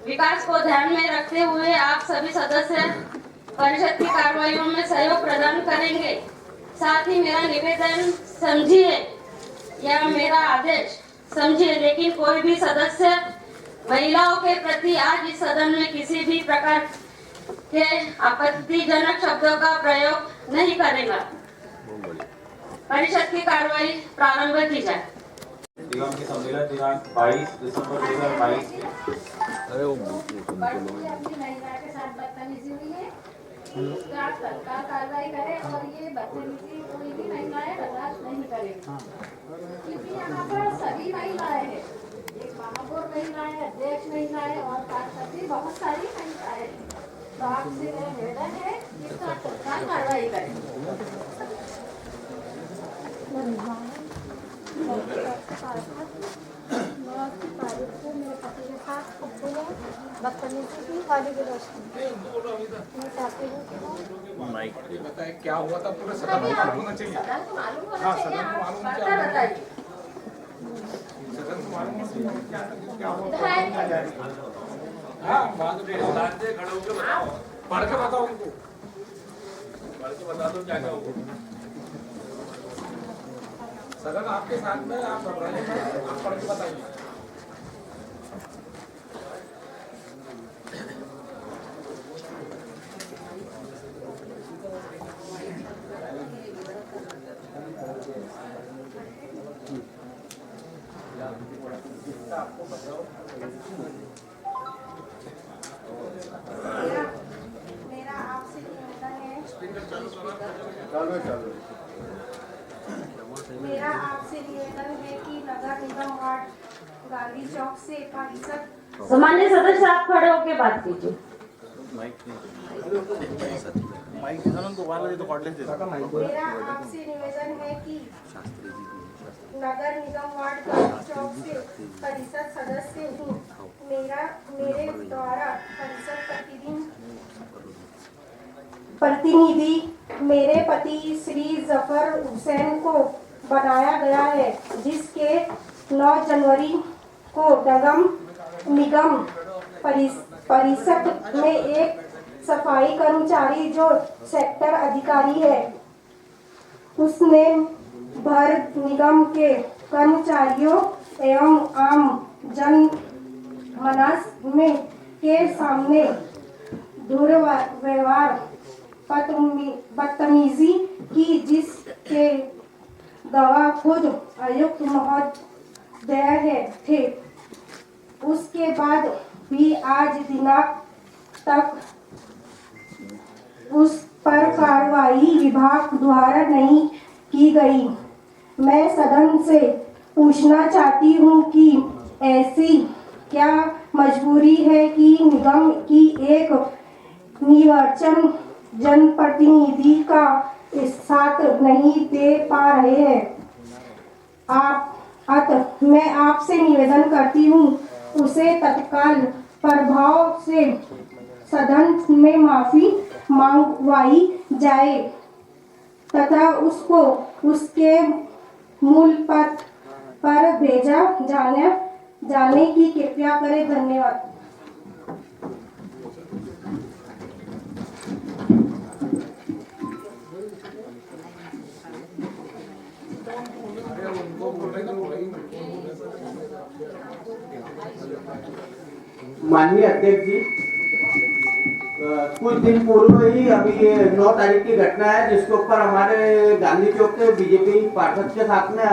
विकास को ध्यान में रखते हुए आप सभी सदस्य परिषद की कार्रवाइयों में सहयोग प्रदान करेंगे। साथ ही मेरा निवेदन समझिए या मेरा आदेश समझिए, लेकिन कोई भी सदस्य महिलाओं के प्रति आज इस सदन में किसी भी प्रकार के आपत्तिजनक शब्दों का प्रयोग नहीं करेगा। परिषद की कार्रवाई प्रारंभ की जाए। निगम के सम्मेलन दिनांक 22 दिसंबर 2022 अपनी महिला के साथ बदतमीजी हुई है, उसका तत्काल कार्रवाई करे और ये बदतमीजी कोई भी महिलाएं बर्दाश्त नहीं करेगी, क्योंकि यहाँ पर सभी महिलाएं हैं, एक महापौर महिलाएं, अध्यक्ष महिलाएं और पार्षद बहुत सारी महिलाएं हैं। तो आपसे मेरा निवेदन है कि इसका तत्काल कार्रवाई करें। बदतमीजी की गाली गलौज की। मैं चाहती हूँ कि बताए क्या हुआ था, पूरा सदन को मालूम होना चाहिए। सदन को मालूम होना हाँ, चाहिए। सदन को मालूम आप क्या होना बताइए। सदन को मालूम होना चाहिए क्या हुआ था। हाँ, बाद में खड़े होकर बताओ, पढ़ के बताओ उनको, पढ़ के बता दो क्या क्या हुआ। सदन आपके साथ में, आप घबराइए मत, आप पढ़ के बताइए। मेरा आपसे निवेदन है, मेरा आपसे निवेदन है कि नगर निगम वार्ड गांधी चौक से परिषद। सामान्य सदस्य आप खड़े होकर बात कीजिए। मेरा आपसे निवेदन है कि नगर निगम वार्ड गांधी चौक से परिषद सदस्य हूँ। मेरे द्वारा परिषद प्रतिनिधि मेरे पति श्री जफर हुसैन को बनाया गया है, जिसके 9 जनवरी को निगम परिषद में एक सफाई कर्मचारी जो सेक्टर अधिकारी है, उसने भर निगम के कर्मचारियों एवं आम जन मानस में के सामने दुर्व्यवहार बदतमीजी की, जिसके गवाह खुद आयुक्त महोदय थे। उसके बाद भी आज दिनांक तक उस पर कार्रवाई विभाग द्वारा नहीं की गई। मैं सदन से पूछना चाहती हूँ कि ऐसी क्या मजबूरी है कि निगम की एक निर्वाचन जनप्रतिनिधि का साथ नहीं दे पा रहे हैं। मैं आपसे निवेदन करती हूँ उसे तत्काल प्रभाव से सदन में माफी मांगवाई जाए तथा उसको उसके मूल पद पर भेजा जाने की कृपया करें। धन्यवाद। माननीय अध्यक्ष जी, कुछ दिन पूर्व ही अभी ये 9 तारीख की घटना है, जिसके ऊपर हमारे गांधी चौक के बीजेपी पार्षद के साथ में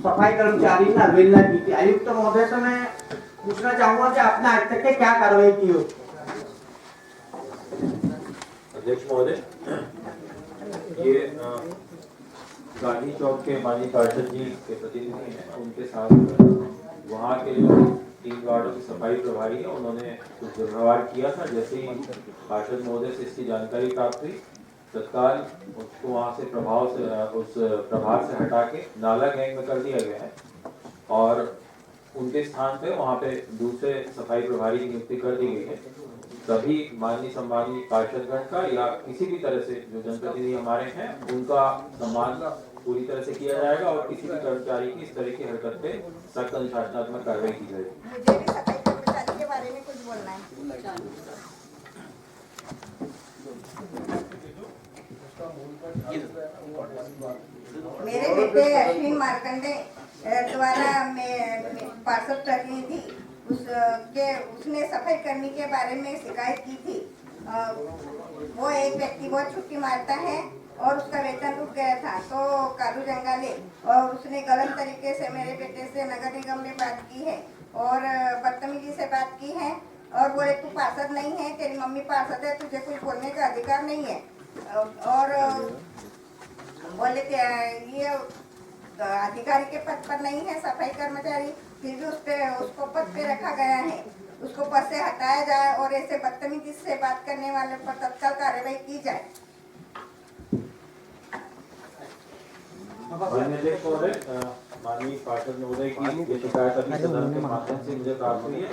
सफाई कर्मचारी ने अवहेलना की थी। आयुक्त महोदय से मैं पूछना चाहूंगा कि आपने आज तक के क्या कार्रवाई की हो। अध्यक्ष महोदय, ये गांधी चौक के माननीय पार्षद जी के प्रतिनिधि हैं, उनके साथ वहाँ के 3 वार्डों की सफाई प्रभारी है, उन्होंने कुछ दुर्व्यवहार किया था। जैसे ही पार्षद महोदय से इसकी जानकारी प्राप्त हुई, तत्काल उसको वहाँ से उस प्रभार से हटा के नाला गैंग में कर दिया गया है और उनके स्थान पे वहाँ पे दूसरे सफाई प्रभारी की नियुक्ति कर दी गई है। सभी माननीय सम्मानीय पार्षदगण का या किसी भी तरह से जो जनप्रतिनिधि हमारे हैं उनका सम्मान पूरी तरह से किया जाएगा और किसी भी कर्मचारी की इस तरह की हरकत पे सख्त अनुशासनात्मक कार्रवाई की जाएगी। मुझे भी सफाई कर्मचारी के बारे में कुछ बेटे अश्विन मार्कंडे द्वारा मैं पार्षद प्रतिनिधि उसने सफाई कर्मी के बारे में शिकायत की थी। वो एक व्यक्ति बहुत छुट्टी मारता है और उसका वेतन रुक गया था, तो कालू जंगाले और उसने गलत तरीके से मेरे बेटे से नगर निगम में बात की है और बदतमीजी से बात की है और बोले तू पार्षद नहीं है, तेरी मम्मी पार्षद है, तुझे कुछ बोलने का अधिकार नहीं है। और बोले ये अधिकारी के पद पर नहीं है सफाई कर्मचारी, फिर भी उसको पद पे रखा गया है, उसको पद से हटाया जाए और ऐसे बदतमीजी से बात करने वाले पर तत्काल कार्रवाई की जाए। माननीय पार्षद महोदय की ये शिकायत अभी सदन के माध्यम से मुझे प्राप्त हुई है।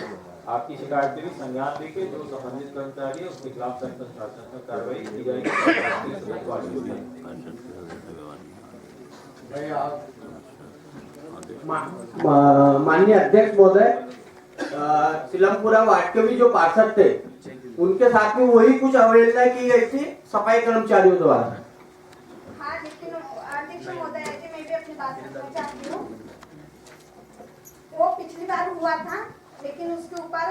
आपकी शिकायत पे भी संज्ञान लेके जो संबंधित कर्मचारी है उसके खिलाफ सख्त अनुशासनात्मक कार्रवाई की जाएगी। माननीय अध्यक्ष महोदय, सिलमपुरा वार्ड के भी जो पार्षद थे उनके साथ में वही कुछ अवहेलना की गई थी सफाई कर्मचारियों द्वारा। हाँ, लेकिन अध्यक्ष महोदय जी मैं भी अपनी बात रखना चाहती हूँ। वो पिछली बार हुआ था, लेकिन उसके ऊपर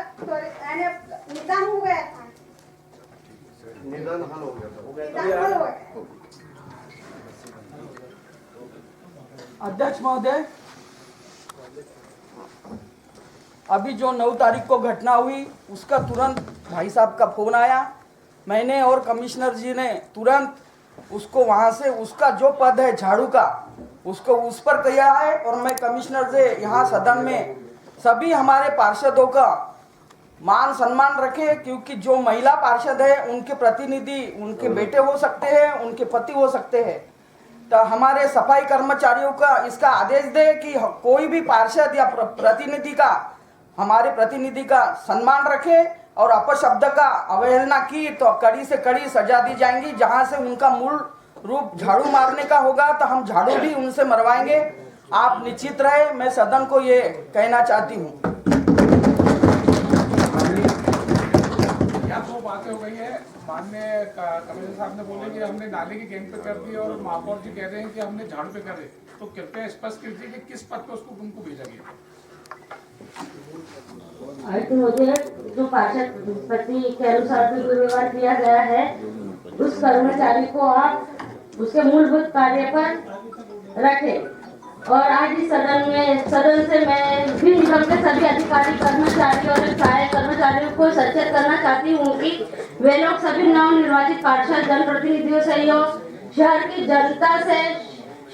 निदान हो गया था। निदान हल हो गया था। अध्यक्ष महोदय, अभी जो 9 तारीख को घटना हुई उसका तुरंत भाई साहब का फोन आया, मैंने और कमिश्नर जी ने तुरंत उसको वहाँ से उसका जो पद है झाड़ू का उसको उस पर किया है और मैं कमिश्नर से यहाँ सदन में सभी हमारे पार्षदों का मान सम्मान रखे, क्योंकि जो महिला पार्षद है उनके प्रतिनिधि उनके बेटे हो सकते हैं, उनके पति हो सकते हैं, तो हमारे सफाई कर्मचारियों का इसका आदेश दे कि कोई भी पार्षद या प्रतिनिधि का हमारे प्रतिनिधि का सम्मान रखे और अपशब्द का अवहेलना की तो कड़ी से कड़ी सजा दी जाएंगी। जहां से उनका मूल रूप झाड़ू मारने का होगा तो हम झाड़ू भी उनसे मरवाएंगे। आप निश्चित रहे, मैं सदन को ये कहना चाहती हूँ। यहाँ 2 बातें हो गई है। माननीय कमिश्नर साहब ने बोले कि हमने नाले की गेंद पे कर दी और महापौर जी कह रहे हैं कि हमने झाड़ू पे करे, तो कृपया स्पष्ट कीजिए कि किस पद पे उसको उनको भेजा गया। मुझे जो पार्षद पति के अनुसार जो दुर्व्यवहार किया गया है उस कर्मचारी को आप उसके मूलभूत कार्य पर रखें। और आज इस सदन से मैं भी निगम के सभी अधिकारी कर्मचारी और सहायक कर्मचारियों को सचेत करना चाहती हूँ कि वे लोग सभी नवनिर्वाचित पार्षद जनप्रतिनिधियों से शहर की जनता से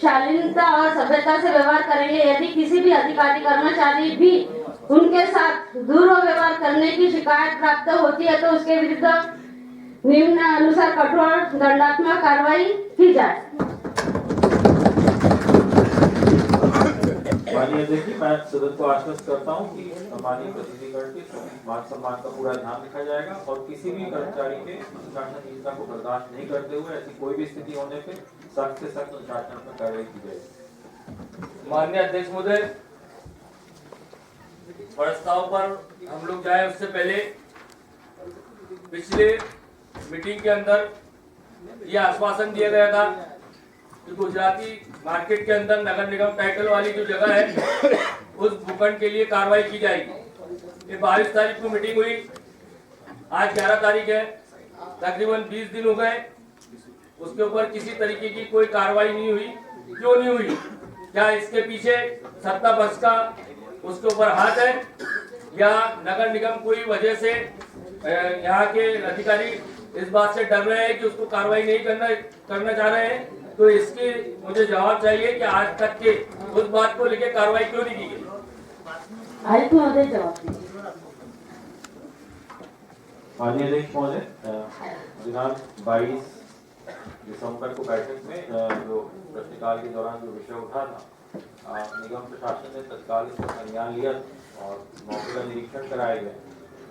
शालीनता और सभ्यता से व्यवहार करेंगे। यदि किसी भी अधिकारी कर्मचारी भी उनके साथ दुर्व्यवहार करने की शिकायत प्राप्त होती है तो उसके विरुद्ध निम्न अनुसार कठोर दंडात्मक कार्रवाई की जाए। माननीय अध्यक्ष जी, मैं सदन को आश्वस्त करता हूं कि माननीय प्रतिनिधिगण के मान सम्मान का पूरा ध्यान रखा जाएगा और किसी भी कर्मचारी के अनुशासनहीनता को बर्दाश्त नहीं करते हुए ऐसी कोई भी स्थिति होने पे सख्त से सख्त अनुशासनात्मक कार्रवाई की जाएगी। माननीय अध्यक्ष महोदय, प्रस्ताव पर हम लोग जाए उससे पहले पिछले मीटिंग के अंदर ये आश्वासन दिया गया था कि गुजराती मार्केट के अंदर नगर निगम टाइटल वाली जो जगह है उस भूखंड के लिए कार्रवाई की जाएगी। ये 22 तारीख को मीटिंग हुई, आज 11 तारीख है, तकरीबन 20 दिन हो गए, उसके ऊपर किसी तरीके की कोई कार्रवाई नहीं हुई। क्यों नहीं हुई? क्या इसके पीछे सत्ता पक्ष का उसके ऊपर हाथ है या नगर निगम कोई वजह से यहाँ के अधिकारी इस बात से डर रहे हैं कि उसको कार्रवाई नहीं करना चाह रहे हैं? तो इसके मुझे जवाब चाहिए कि आज तक के उस बात को लेकर कार्रवाई क्यों नहीं की गई? माननीय अध्यक्ष महोदय, दिनांक 22 दिसंबर को बैठक में जो प्रश्नकाल के दौरान जो विषय उठा था, निगम प्रशासन ने तत्काल इसका संज्ञान लिया और मौके का निरीक्षण कराए गए।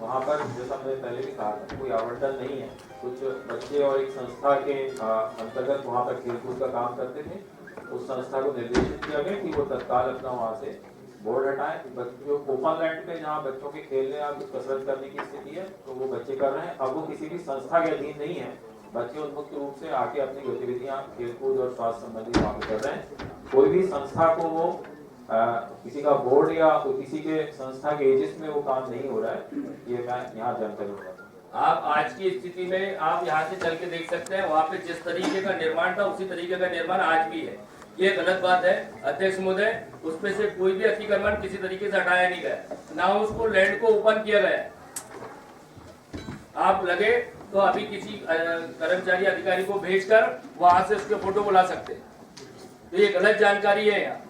वहाँ पर जैसा मैंने पहले भी कहा था, कोई आवंटन नहीं है। कुछ बच्चे और एक संस्था के अंतर्गत वहाँ पर खेलकूद का काम करते थे। उस संस्था को निर्देशित किया गया कि वो तत्काल अपना वहाँ से बोर्ड हटाएं। बच्चों ओपन लैंड पे जहाँ बच्चों के खेलने या कसरत करने की स्थिति है तो वो बच्चे कर रहे हैं। अब वो किसी भी संस्था के अधीन नहीं है। बच्चे उन्मुक्त रूप से आके अपनी गतिविधियाँ खेलकूद और स्वास्थ्य संबंधी वहाँ कर रहे हैं। कोई भी संस्था को वो किसी का बोर्ड या किसी के संस्था के एजेंस में वो काम नहीं हो रहा है, ये मैं यहाँ जानकारी दूंगा। आप आज की स्थिति में आप यहाँ से चल के देख सकते हैं, वहाँ पे जिस तरीके का निर्माण था उसी तरीके का निर्माण आज भी है। ये गलत बात है अध्यक्ष महोदय, उसमें से कोई भी अतिक्रमण किसी तरीके से हटाया नहीं गया, ना उसको लैंड को ओपन किया गया। आप लगे तो अभी किसी कर्मचारी अधिकारी को भेजकर वहां से उसके फोटो बुला सकते हैं, तो ये गलत जानकारी है। यहाँ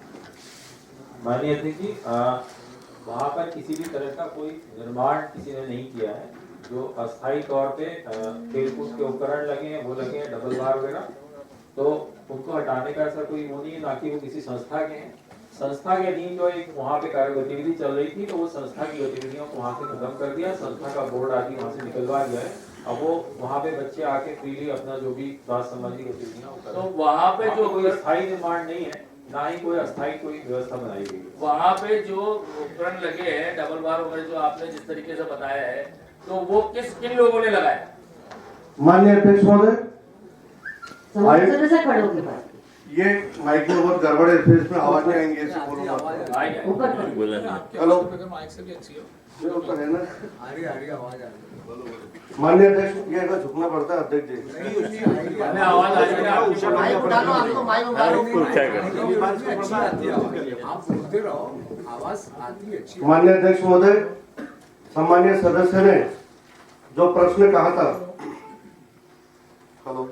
माननीय अध्यक्ष जी, वहाँ पर किसी भी तरह का कोई निर्माण किसी ने नहीं किया है। जो अस्थायी तौर पे खेलकूद के उपकरण लगे हैं वो लगे हैं, डबल बार वगैरह, तो उनको हटाने का ऐसा कोई वो नहीं है, ना कि वो किसी संस्था के हैं। संस्था के अधीन जो एक वहाँ पे कार्य गतिविधि चल रही थी, तो वो संस्था की गतिविधियों को वहाँ से खत्म कर दिया, संस्था का बोर्ड आदि वहाँ से निकलवा दिया है। अब वो वहाँ पे बच्चे आके फ्रीली अपना जो भी स्वास्थ्य संबंधी गतिविधियाँ, तो वहाँ पे जो कोई स्थायी निर्माण नहीं है, ना ही कोई अस्थायी कोई व्यवस्था बनाई गई है। वहाँ पे जो उपकरण लगे हैं डबल बार वगैरह जो आपने जिस तरीके से बताया है, तो वो किन लोगों ने लगाया? माननीय अध्यक्ष महोदय, सदस्य खड़े होके बात ये माइक में बहुत गड़बड़ है, फिर इसमें आवाज नहीं आएंगे, ऐसे बोलूंगा। हेलो, माइक से भी अच्छी हो। ये ऊपर है ना, आ रही आवाज आ रही। माननीय अध्यक्ष, ये ना झुकना पड़ता है अध्यक्ष जी। हमें आवाज आ रही है, आप बोलते रहो, आवाज आती है अच्छी। माननीय अध्यक्ष महोदय, सम्मानीय सदस्य ने जो प्रश्न कहा था, हेलो,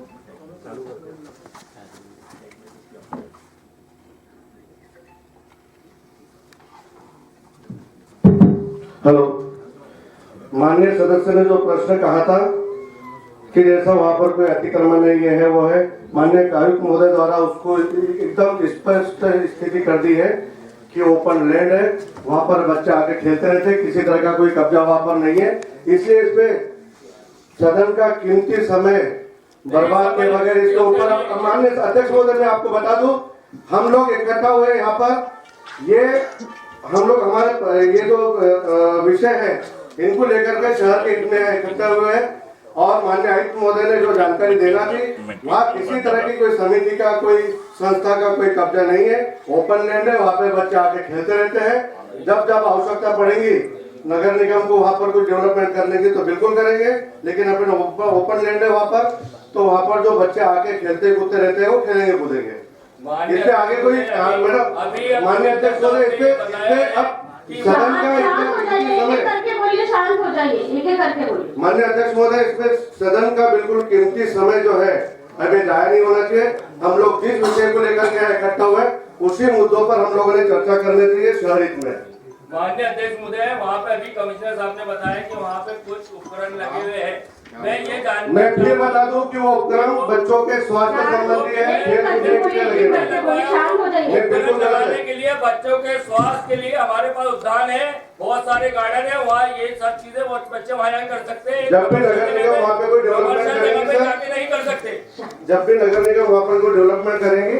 हेलो, माननीय सदस्य ने जो प्रश्न कहा था कि जैसा वहां पर कोई अतिक्रमण नहीं है, वो है माननीय आयुक्त महोदय द्वारा उसको एकदम स्पष्ट स्थिति कर दी है कि ओपन लैंड है, वहां पर बच्चे आके खेलते रहते हैं, किसी तरह का कोई कब्जा वहां पर नहीं है। इसलिए इसमें सदन का कीमती समय बर्बाद के बगैर इसके ऊपर, माननीय अध्यक्ष महोदय मैं आपको बता दूं, हम लोग इकट्ठा हुए यहाँ पर, ये हम लोग हमारे ये जो विषय है इनको लेकर के शहर के में इकट्ठा हुए हैं, और माननीय आयुक्त महोदय ने जो जानकारी देना थी, वहाँ किसी तरह की कोई समिति का कोई संस्था का कोई कब्जा नहीं है, ओपन लैंड है, वहाँ पे बच्चे आके खेलते रहते हैं। जब जब आवश्यकता पड़ेगी नगर निगम को वहाँ पर कोई डेवलपमेंट करने की तो बिल्कुल करेंगे, लेकिन अपने ओपन लैंड है वहाँ पर, तो वहाँ पर जो बच्चे आके खेलते कूदते रहते हैं वो खेलेंगे कूदेंगे। इससे आगे कोई मैडम, माननीय अध्यक्ष महोदय, इससे अब सदन का शांत हो जाइए, एक एक करके बोलिए। माननीय अध्यक्ष महोदय, इसमें सदन का बिल्कुल कीमती समय जो है अभी जाया नहीं होना चाहिए। हम लोग जिस विषय को लेकर के इकट्ठा हुए उसी मुद्दों पर हम लोगों ने चर्चा करनी चाहिए शहर हित में। माननीय अध्यक्ष महोदय, वहाँ पे अभी कमिश्नर साहब ने बताया कि वहाँ पे कुछ उपकरण लगे हुए हैं। मैं फिर बता दूं कि वो उपकरण बच्चों के स्वास्थ्य संबंधी है, बिल्कुल लगाने के लिए बच्चों के स्वास्थ्य के लिए हमारे पास उद्यान है, बहुत सारे गार्डन है, वहाँ ये सब चीजें बच्चे वहाँ कर सकते हैं। जब भी नगर निगम वहाँ पे कोई डेवलपमेंट करेंगे, नहीं कर सकते, जब भी नगर निगम वहाँ पर कोई डेवलपमेंट करेंगे,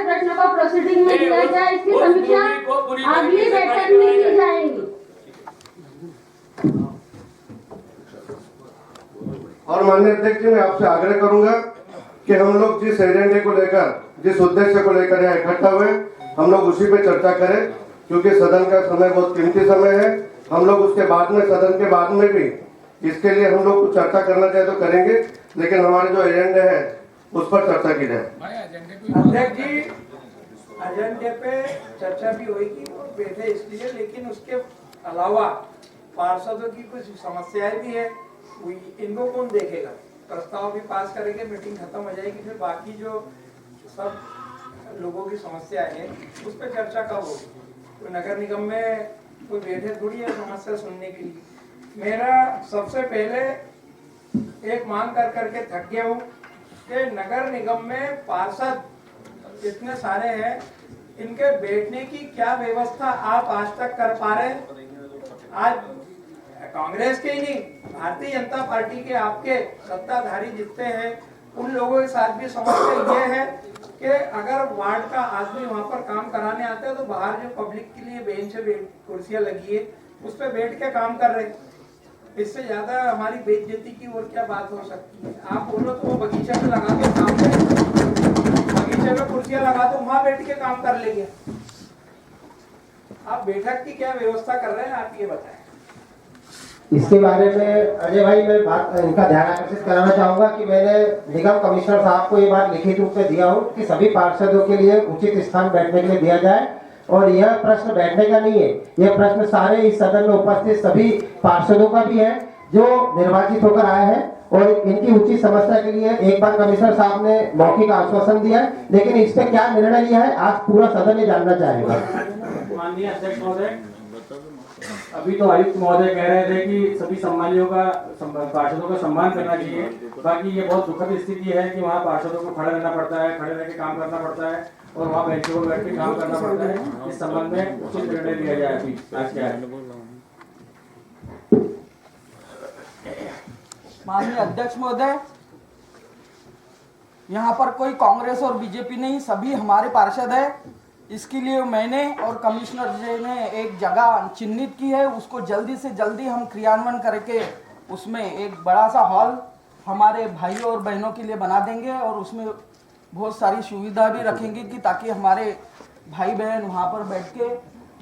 प्रश्न को प्रोसीडिंग में किया जाए, इसकी समीक्षा अगली बैठक में की जाएगी। और माननीय अध्यक्ष जी, मैं आपसे आग्रह करूंगा कि हम लोग जिस एजेंडे को लेकर, जिस उद्देश्य को लेकर यहाँ इकट्ठा हुए, हम लोग उसी पे चर्चा करें, क्योंकि सदन का समय बहुत कीमती समय है। हम लोग उसके बाद में, सदन के बाद में भी इसके लिए हम लोग कुछ चर्चा करना चाहे तो करेंगे, लेकिन हमारे जो एजेंडे है उस पर चर्चा की जाए। अध्यक्ष जी, एजेंडे पे चर्चा भी होगी और बैठे इसलिए, लेकिन उसके अलावा पार्षदों की कुछ समस्याएं भी है, इनको कौन देखेगा? प्रस्ताव भी पास करेंगे, मीटिंग खत्म हो जाएगी, फिर बाकी जो सब लोगों की समस्या है उस पर चर्चा कब होगी? तो नगर निगम में कोई बैठे थोड़ी है समस्या सुनने के लिए। मेरा सबसे पहले एक मांग कर करके थक गया हूँ कि नगर निगम में पार्षद इतने सारे हैं, इनके बैठने की क्या व्यवस्था आप आज तक कर पा रहे हैं? आज कांग्रेस के ही नहीं, भारतीय जनता पार्टी के आपके सत्ताधारी जितने हैं उन लोगों के साथ भी समस्या ये है कि अगर वार्ड का आदमी वहाँ पर काम कराने आता है तो बाहर जो पब्लिक के लिए बेंच कुर्सियां लगी है उस पर बैठ के काम कर रहे हैं। इससे ज्यादा हमारी बेइज्जती की और क्या बात हो सकती है? आप बोलो तो वो बगीचा में लगा के काम करें, नीचे में कुर्सियां लगा दो, वहां बैठ के काम कर लेंगे। आप बैठक की क्या व्यवस्था कर रहे हैं, आप ये बताएं। इसके बारे में अजय भाई मैं बात इनका ध्यान आकर्षित कराना चाहूंगा कि मैंने निगम कमिश्नर साहब को ये बात लिखित रूप में दिया हूँ कि सभी पार्षदों के लिए उचित स्थान बैठने के लिए दिया जाए। और यह प्रश्न बैठने का नहीं है, यह प्रश्न सारे इस सदन में उपस्थित सभी पार्षदों का भी है जो निर्वाचित होकर आए हैं। और इनकी उचित समस्या के लिए एक बार कमिश्नर साहब ने मौखिक आश्वासन दिया है, लेकिन इस पे क्या निर्णय लिया है आज पूरा सदन ये जानना चाहेगा। माननीय अध्यक्ष महोदय, अभी तो आयुक्त महोदय कह रहे थे कि सभी सम्मानियों का पार्षदों का सम्मान करना चाहिए। बाकी ये बहुत दुखद स्थिति है कि वहाँ पार्षदों को खड़े रहना पड़ता है, खड़े रह के काम करना पड़ता है और वहाँ बेंचों पर बैठ के काम करना पड़ता है। इस संबंध में उचित निर्णय लिया जाए अभी आज के आज। माननीय अध्यक्ष महोदय, यहाँ पर कोई कांग्रेस और बीजेपी नहीं, सभी हमारे पार्षद है। इसके लिए मैंने और कमिश्नर जी ने एक जगह चिन्हित की है, उसको जल्दी से जल्दी हम क्रियान्वयन करके उसमें एक बड़ा सा हॉल हमारे भाइयों और बहनों के लिए बना देंगे और उसमें बहुत सारी सुविधा भी रखेंगे कि ताकि हमारे भाई बहन वहाँ पर बैठ के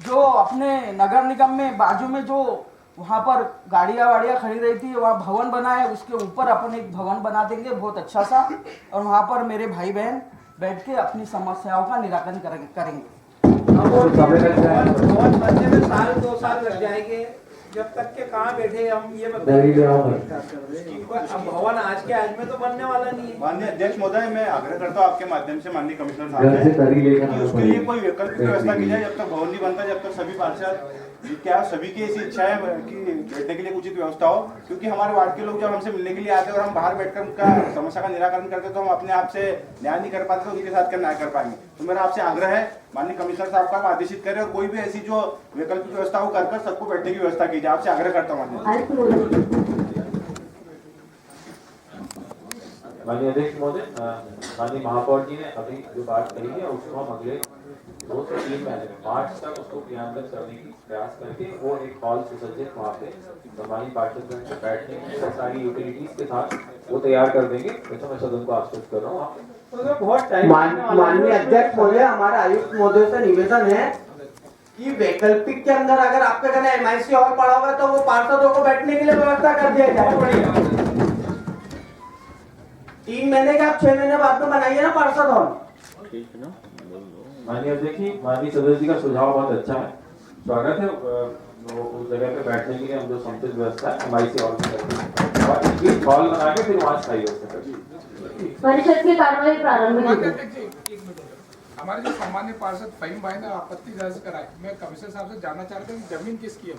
जो अपने नगर निगम में बाजू में जो वहाँ पर गाड़ियाँ वाड़ियाँ खड़ी रही थी, वहाँ भवन बना है, उसके ऊपर अपन एक भवन बना देंगे बहुत अच्छा सा, और वहाँ पर मेरे भाई बहन बैठ के अपनी समस्याओं का निराकरण करेंगे। भवन बनने में साल 2 साल लग जाएंगे, जब तक के कहाँ बैठे हम ये बताइए। अब भवन आज के आज में तो बनने वाला नहीं है। माननीय अध्यक्ष महोदय, मैं आग्रह करता हूँ आपके माध्यम से माननीय कमिश्नर साहब से उसके लिए कोई वैकल्पिक व्यवस्था की जाए। जब तक भवन नहीं बनता, जब तक सभी पार्षद क्या सभी की ऐसी इच्छा है कि बैठने के लिए उचित व्यवस्था हो, क्योंकि हमारे वार्ड के लोग जब हमसे मिलने के लिए आते हैं और हम बाहर बैठकर उनका समस्या का निराकरण करते हैं तो हम अपने आप से न्याय नहीं कर पाते, तो उनके साथ क्या न्याय कर पाएंगे। तो मेरा आपसे आग्रह है माननीय कमिश्नर साहब का आदेशित करें और कोई भी ऐसी जो वैकल्पिक व्यवस्था हो कर सबको बैठने की व्यवस्था की जाए। आपसे आग्रह करता हूँ माननीय अध्यक्ष महोदय, माननीय महापौर जी ने अभी जो बात कही है उसको हम अगले 2 से 3 महीने में मार्च तक उसको क्रियान्वित करने की प्रयास करके वो एक हॉल सुसज्जित वहाँ पे सम्मानित पार्षदगण से बैठने की सारी यूटिलिटीज के साथ वो तैयार कर देंगे। तो मैं सदन को आश्वस्त कर रहा हूँ। माननीय अध्यक्ष महोदय, हमारे आयुक्त महोदय से निवेदन है कि वैकल्पिक के अंदर अगर आपके घर एमआईसी हॉल पड़ा हुआ है तो वो पार्षदों को बैठने के लिए व्यवस्था कर दिया जाए। 3 महीने के आप 6 महीने बाद में बनाइए ना पार्षद हॉल। माननीय अध्यक्ष जी, माननीय सदस्य जी का सुझाव बहुत अच्छा है, स्वागत है। उस जगह पे बैठने के लिए हम जो समुचित व्यवस्था है एमआईसी हॉल में करेंगे और हॉल बना के फिर वहाँ स्थायी व्यवस्था करेंगे। परिषद की कार्रवाई प्रारंभ हमारे जो सामान्य पार्षद फहीम भाई ने आपत्ति दर्ज कराई, मैं कमिश्नर साहब से जानना चाहता हूँ जमीन किसकी है।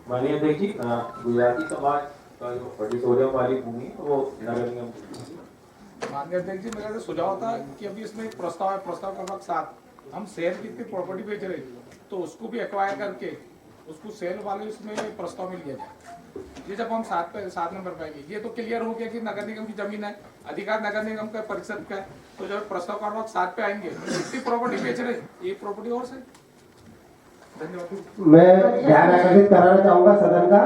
माननीय अध्यक्ष जी, गुजराती समाज का जो ऑडिटोरियम वाली भूमि है वो नगर निगम। माननीय अध्यक्ष जी, मेरा सुझाव था कि अभी इसमें एक प्रस्ताव है, प्रस्ताव क्रमांक 7, हम शहर की इतनी प्रॉपर्टी बेच रहे तो उसको भी एक्वायर करके उसको सेल वाले उसमें प्रस्ताव में लिया जाए। ये जब हम 7 नंबर पे आएंगे, ये तो क्लियर हो गया कि नगर निगम की जमीन है, अधिकार नगर निगम का परिषद का है। तो जब प्रस्ताव क्रमांक 7 पे आएंगे इतनी प्रॉपर्टी बेच रहे, एक प्रॉपर्टी और से। धन्यवाद। मैं ध्यान आकर्षित कराना चाहूंगा सदन का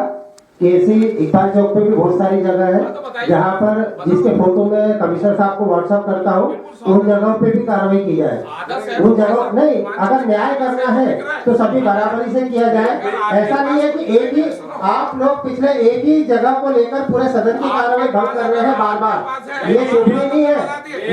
कि ऐसी इकबाल चौक पे भी बहुत सारी जगह है जहाँ पर जिसके फोटो में कमिश्नर साहब को व्हाट्सएप करता हूँ, उन जगहों पे भी कार्रवाई की जाए। उन जगहों नहीं, अगर न्याय करना है तो सभी बराबरी से किया जाए। ऐसा नहीं है कि एक ही आप लोग पिछले एक ही जगह को लेकर पूरे सदन की कार्रवाई भंग कर रहे हैं बार बार। ये शोभनीय नहीं है,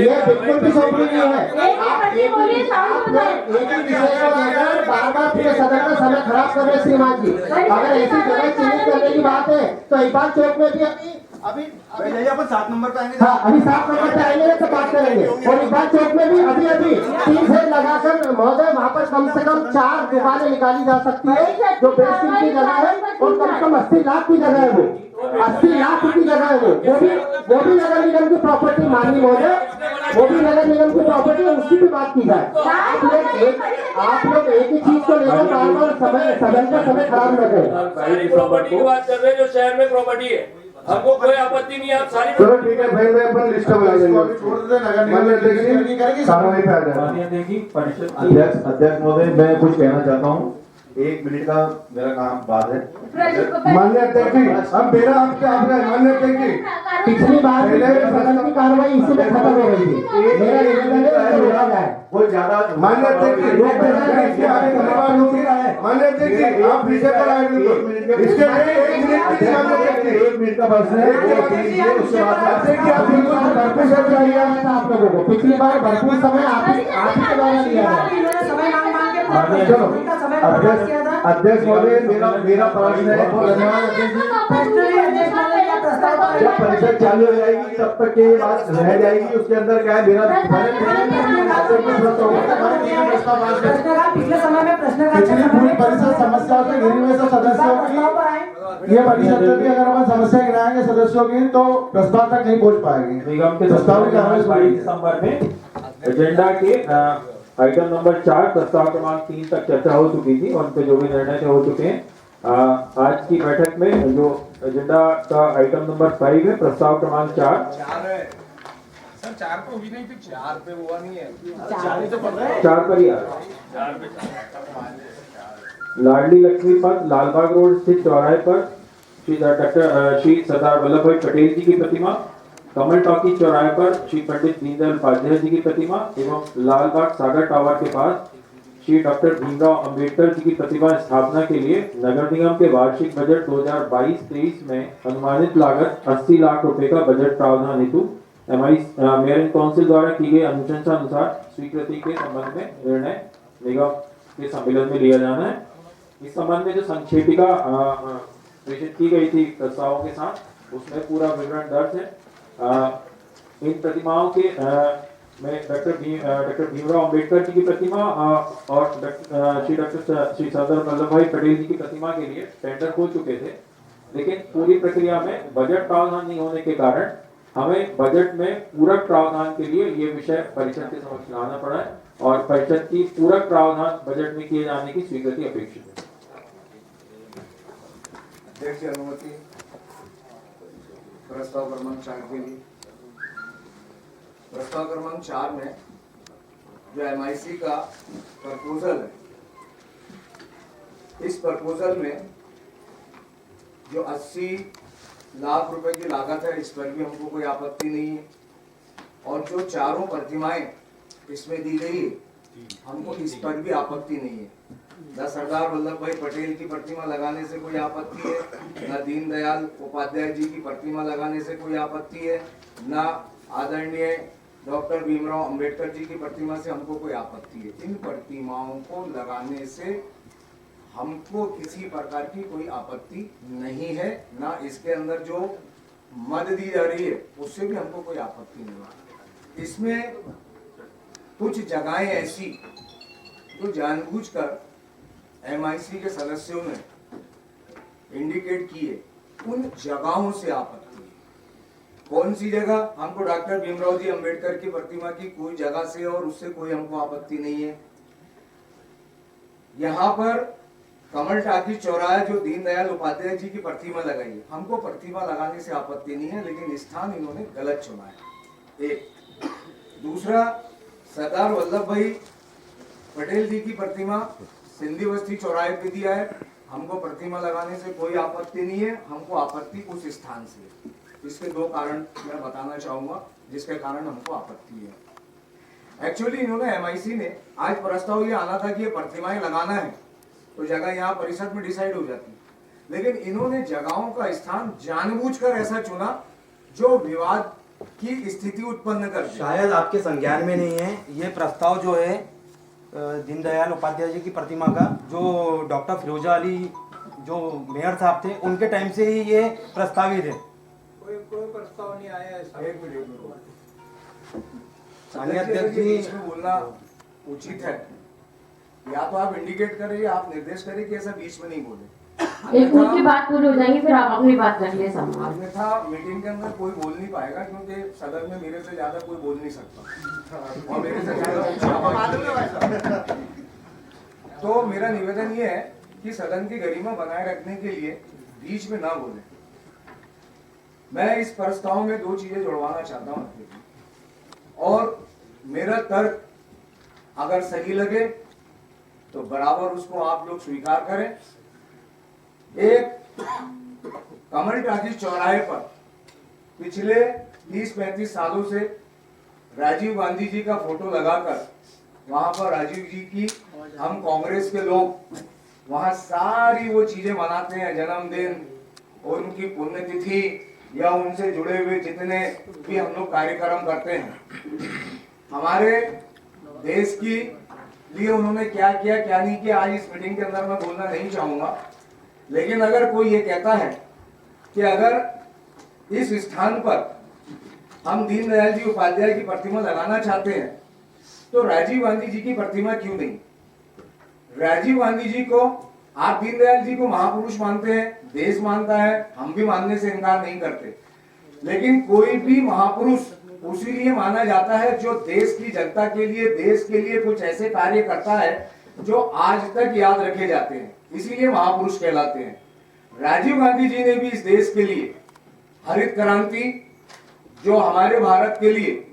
ये बिल्कुल भी शोभनीय नहीं है। आप एक ही विषय को लेकर बार बार पूरे सदन का समय खराब कर रहे हैं श्रीमान जी। अगर ऐसी जगह चिन्हित करने की बात है तो इकबाल चौक में भी अभी अपन 7 नंबर पे आएंगे। हाँ, अभी 7 नंबर पे आएंगे तो बात करेंगे। और इकबाल चौक में भी अभी 3 सेट लगाकर महोदय वहाँ पर कम से कम 4 दुकानें निकाली जा सकती है जो बेस्ट की जगह है और कम से कम 80 लाख की जगह है। वो 80 लाख की जगह है। वो भी नगर निगम की प्रॉपर्टी माननीय महोदय, वो भी नगर निगम की प्रॉपर्टी है, उसकी भी बात की जाए। आप लोग एक ही चीज को लेकर बार बार सदन का समय खराब न करें। प्रॉपर्टी की बात कर रहे हैं जो शहर में प्रॉपर्टी है, हमको कोई आपत्ति नहीं है। आप सारी चलो ठीक है भाई, मैं अपन लिस्ट बना देंगे। माननीय अध्यक्ष महोदय, मैं कुछ कहना चाहता हूँ 1 मिनट का मेरा काम बात है। प्रश्न- माननीय अध्यक्ष जी, अब मेरा आपके माननीय अध्यक्ष जी, पिछली बार भी सदन की कार्रवाई इसी में खत्म हो गई थी। मेरा निवेदन है इसको रोका जाए। वो ज्यादा माननीय अध्यक्ष जी, माननीय अध्यक्ष जी, आप विषय पर आए बिल्कुल। इसके लिए 1 मिनट की माननीय अध्यक्ष जी, 1 मिनट का प्रश्न है। उसके बाद आप बिल्कुल भरपूर समय चाहिए आप लोगों को। पिछली बार भरपूर समय आप ही के द्वारा दिया गया। चलो अध्यक्ष महोदय, मेरा प्रश्न है। धन्यवाद अध्यक्ष जी। जब परिषद चालू हो जाएगी तब तक ये बात रह जाएगी। उसके अंदर क्या है, मेरा पिछले समय में प्रश्न पिछली पूरी परिषद समस्याओं से घिरी हुई सदस्यों की ये परिषद में भी अगर हम समस्या गिनाएंगे सदस्यों की तो प्रस्ताव तक नहीं पहुंच पाएंगे। निगम के प्रस्ताव की कार्रवाई 22 दिसंबर में एजेंडा के आइटम नंबर 4 प्रस्ताव क्रमांक 3 तक चर्चा हो चुकी थी और उन पे जो भी निर्णय हो चुके हैं। आज की बैठक में जो एजेंडा का आइटम नंबर 5 है, प्रस्ताव क्रमांक 4 सर 4 पे हुई नहीं थी, 4 पे हुआ नहीं है, 4 ही तो पड़ रहा है। 4 पर ही आ रहा है। लाडली लक्ष्मी पथ लालबाग रोड स्थित चौराहे पर श्री सरदार वल्लभ भाई पटेल जी की प्रतिमा, कमल टॉकी चौराहे पर श्री पंडित दीनदयाल उपाध्याय जी की प्रतिमा एवं लालबाग सागर टावर के पास श्री डॉक्टर भीमराव अंबेडकर जी की प्रतिमा स्थापना के लिए नगर निगम के वार्षिक बजट 2022-23 में अनुमानित लागत 80 लाख रुपए का बजट प्रावधान हेतु मेयर एंड काउंसिल द्वारा की गई अनुशंसा अनुसार स्वीकृति के संबंध में निर्णय निगम के सम्मेलन में लिया जाना है। इस संबंध में जो संक्षेपिका प्रेषित की गई थी प्रस्तावों के साथ, उसमें पूरा विवरण दर्ज है। इन प्रतिमाओं के में डॉक्टर भीमराव अंबेडकर जी की प्रतिमा और श्री सरदार वल्लभ भाई पटेल जी की प्रतिमा के लिए टेंडर हो चुके थे, लेकिन पूरी प्रक्रिया में बजट प्रावधान नहीं होने के कारण हमें बजट में पूरक प्रावधान के लिए ये विषय परिषद के समक्ष लाना पड़ा है और परिषद की पूरक प्रावधान बजट में किए जाने की स्वीकृति अपेक्षित है। अध्यक्ष अनुमति प्रस्ताव क्रमांक 4 के लिए। प्रस्ताव क्रमांक 4 में जो MIC का प्रपोजल है, इस प्रपोजल में जो 80 लाख रुपए की लागत है, इस पर भी हमको कोई आपत्ति नहीं है। और जो चारों प्रतिमाएं इसमें दी गई है, हमको इस पर भी आपत्ति नहीं है। न सरदार वल्लभ भाई पटेल की प्रतिमा लगाने से कोई आपत्ति है, न दीनदयाल उपाध्याय जी की प्रतिमा लगाने से कोई आपत्ति है, न आदरणीय डॉक्टर भीमराव अंबेडकर जी की प्रतिमा से हमको कोई आपत्ति है। इन प्रतिमाओं को लगाने से हमको किसी प्रकार की कोई आपत्ति नहीं है, ना इसके अंदर जो मद दी जा रही है उससे भी हमको कोई आपत्ति नहीं है। इसमें कुछ जगहें ऐसी जो जानबूझकर MIC के सदस्यों ने इंडिकेट की है, उन जगहों से आपत्ति है। कौन सी जगह? हमको डॉक्टर भीमराव जी अंबेडकर की प्रतिमा की कोई जगह से और उससे कोई हमको आपत्ति नहीं है। यहाँ पर कमल टाकी चौराहा जो दीनदयाल उपाध्याय जी की प्रतिमा लगाई है, हमको प्रतिमा लगाने से आपत्ति नहीं है, लेकिन स्थान इन्होंने गलत चुना है। एक दूसरा, सरदार वल्लभ भाई पटेल जी की प्रतिमा सिंधी बस्ती चौराहे पे दिया है, हमको प्रतिमा लगाने से कोई आपत्ति नहीं है, हमको आपत्ति उस स्थान से। इसके 2 कारण मैं बताना चाहूंगा जिसके कारण हमको आपत्ति है। एक्चुअली इन्होंने MIC ने आज प्रस्ताव ये आना था कि ये प्रतिमाएं लगाना है तो जगह यहाँ परिषद में डिसाइड हो जाती, लेकिन इन्होंने जगहों का स्थान जानबूझकर ऐसा चुना जो विवाद की स्थिति उत्पन्न कर दे। शायद आपके संज्ञान में नहीं है ये प्रस्ताव जो है दीनदयाल उपाध्याय जी की प्रतिमा का, जो डॉक्टर फिरोजा अली जो मेयर साहब थे उनके टाइम से ही ये प्रस्तावित है। कोई प्रस्ताव नहीं आया ऐसा। एक मिनट, माननीय अध्यक्ष जी इसमें बोलना उचित है। या तो आप इंडिकेट करिए, आप निर्देश करिए कि ऐसा बीच में नहीं बोले। एक उनकी बात पूरी हो जाएगी, फिर आप अपनी बात करिए। अन्यथा मीटिंग के अंदर कोई बोल नहीं पाएगा, क्योंकि सदन में मेरे से ज्यादा कोई बोल नहीं सकता और मेरे से ज्यादा तो मेरा निवेदन ये है कि सदन की गरिमा बनाए रखने के लिए बीच में ना बोले। मैं इस प्रस्ताव में 2 चीजें जुड़वाना चाहता हूँ और मेरा तर्क अगर सही लगे तो बराबर उसको आप लोग स्वीकार करें। एक कमल टाकी चौराहे पर पिछले 30-35 सालों से राजीव गांधी जी का फोटो लगाकर वहां पर राजीव जी की हम कांग्रेस के लोग वहां सारी वो चीजें मनाते हैं, जन्मदिन और उनकी पुण्यतिथि या उनसे जुड़े हुए जितने भी हम लोग कार्यक्रम करते हैं। हमारे देश की लिए उन्होंने क्या किया क्या नहीं किया आज इस मीटिंग के अंदर मैं बोलना नहीं चाहूंगा, लेकिन अगर कोई ये कहता है कि अगर इस स्थान पर हम दीनदयाल जी उपाध्याय की प्रतिमा लगाना चाहते हैं तो राजीव गांधी जी की प्रतिमा क्यों नहीं? राजीव गांधी जी को आप दीनदयाल जी को महापुरुष मानते हैं, देश मानता है, हम भी मानने से इनकार नहीं करते, लेकिन कोई भी महापुरुष उसी लिए माना जाता है जो देश की जनता के लिए, देश के लिए कुछ ऐसे कार्य करता है जो आज तक याद रखे जाते हैं, इसीलिए महापुरुष कहलाते हैं। राजीव गांधी जी ने भी इस देश के लिए हरित क्रांति, जो हमारे भारत के लिए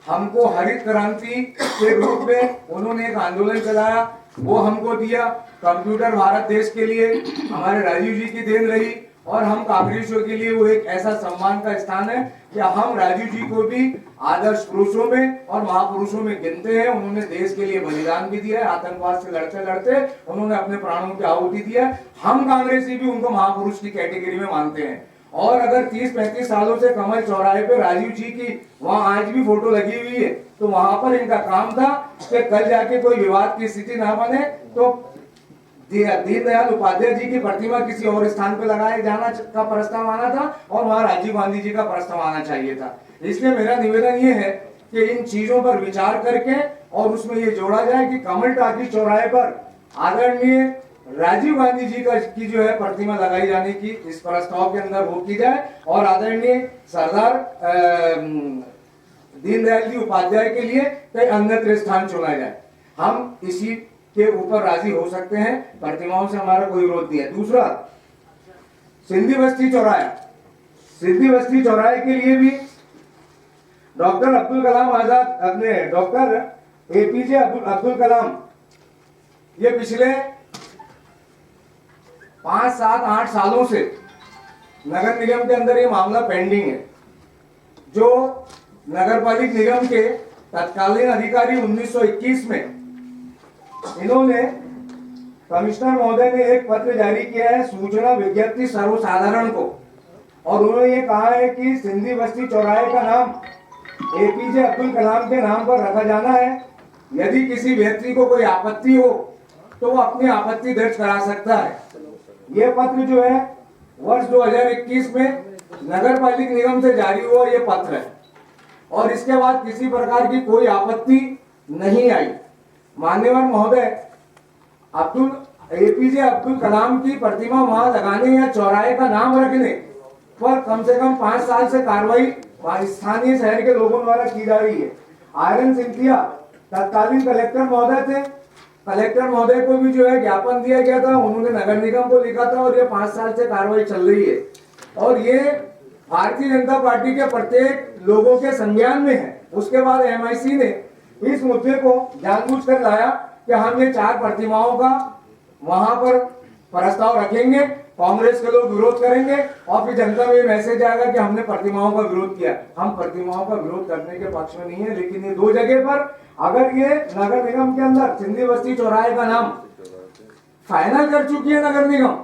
हमको हरित क्रांति के रूप में उन्होंने एक आंदोलन चलाया, वो हमको दिया। कंप्यूटर भारत देश के लिए हमारे राजीव जी की देन रही और हम कांग्रेसियों के लिए वो एक ऐसा सम्मान का स्थान है कि हम राजीव जी को भी आदर्श पुरुषों में और महापुरुषों में गिनते हैं। उन्होंने देश के लिए बलिदान भी दिया है, आतंकवाद से लड़ते लड़ते उन्होंने अपने प्राणों की आहुति दिया है। हम कांग्रेसी भी उनको महापुरुष की कैटेगरी में मानते हैं। और अगर 30-35 सालों से कमल चौराहे पे राजीव जी की वहां आज भी फोटो लगी हुई है तो वहां पर इनका काम था कि कल जाके कोई विवाद की स्थिति ना बने तो दीनदयाल उपाध्याय जी की प्रतिमा किसी और स्थान पे लगाए जाना का प्रस्ताव आना था और वहां राजीव गांधी जी का प्रस्ताव आना चाहिए था। इसलिए मेरा निवेदन ये है कि इन चीजों पर विचार करके और उसमें ये जोड़ा जाए कि कमल टाकी चौराहे पर आदरणीय राजीव गांधी जी की जो है प्रतिमा लगाई जाने की इस प्रस्ताव के अंदर वो की जाए और आदरणीय सरदार दीनदयाल जी उपाध्याय के लिए कई अन्यत्र स्थान चुना जाए। हम इसी के ऊपर राजी हो सकते हैं, प्रतिमाओं से हमारा कोई विरोध नहीं है। दूसरा, सिंधी बस्ती चौराहा, सिंधी बस्ती चौराहे के लिए भी डॉक्टर अब्दुल कलाम आजाद, अपने डॉक्टर APJ अब्दुल कलाम, ये पिछले 5, 7, 8 सालों से नगर निगम के अंदर ये मामला पेंडिंग है। जो नगर पालिक निगम के तत्कालीन अधिकारी 1921 में इन्होंने कमिश्नर महोदय ने एक पत्र जारी किया है सूचना विज्ञप्ति सर्वसाधारण को, और उन्होंने ये कहा है कि सिंधी बस्ती चौराहे का नाम APJ अब्दुल कलाम के नाम पर रखा जाना है। यदि किसी व्यक्ति को कोई आपत्ति हो तो वो अपनी आपत्ति दर्ज करा सकता है। ये पत्र जो है वर्ष 2021 में नगर पालिक निगम से जारी हुआ ये पत्र है और इसके बाद किसी प्रकार की कोई आपत्ति नहीं आई। मान्यवर महोदय, APJ अब्दुल कलाम की प्रतिमा वहां लगाने या चौराहे का नाम रखने पर कम से कम 5 साल से कार्रवाई स्थानीय शहर के लोगों द्वारा की जा रही है। आयरन सिंथिया तत्कालीन कलेक्टर महोदय थे, कलेक्टर महोदय को भी जो है ज्ञापन दिया गया था, उन्होंने नगर निगम को लिखा था और ये 5 साल से कार्रवाई चल रही है और ये भारतीय जनता पार्टी के प्रत्येक लोगों के संज्ञान में है। उसके बाद MIC ने इस मुद्दे को जानबूझकर लाया कि हम ये 4 प्रतिमाओं का वहां पर प्रस्ताव रखेंगे, कांग्रेस के लोग विरोध करेंगे और फिर जनता में मैसेज आएगा कि हमने प्रतिमाओं का विरोध किया। हम प्रतिमाओं का विरोध करने के पक्ष में नहीं है, लेकिन ये 2 जगह पर अगर ये नगर निगम के अंदर सिंधी बस्ती चौराहे का नाम फाइनल कर चुकी है नगर निगम,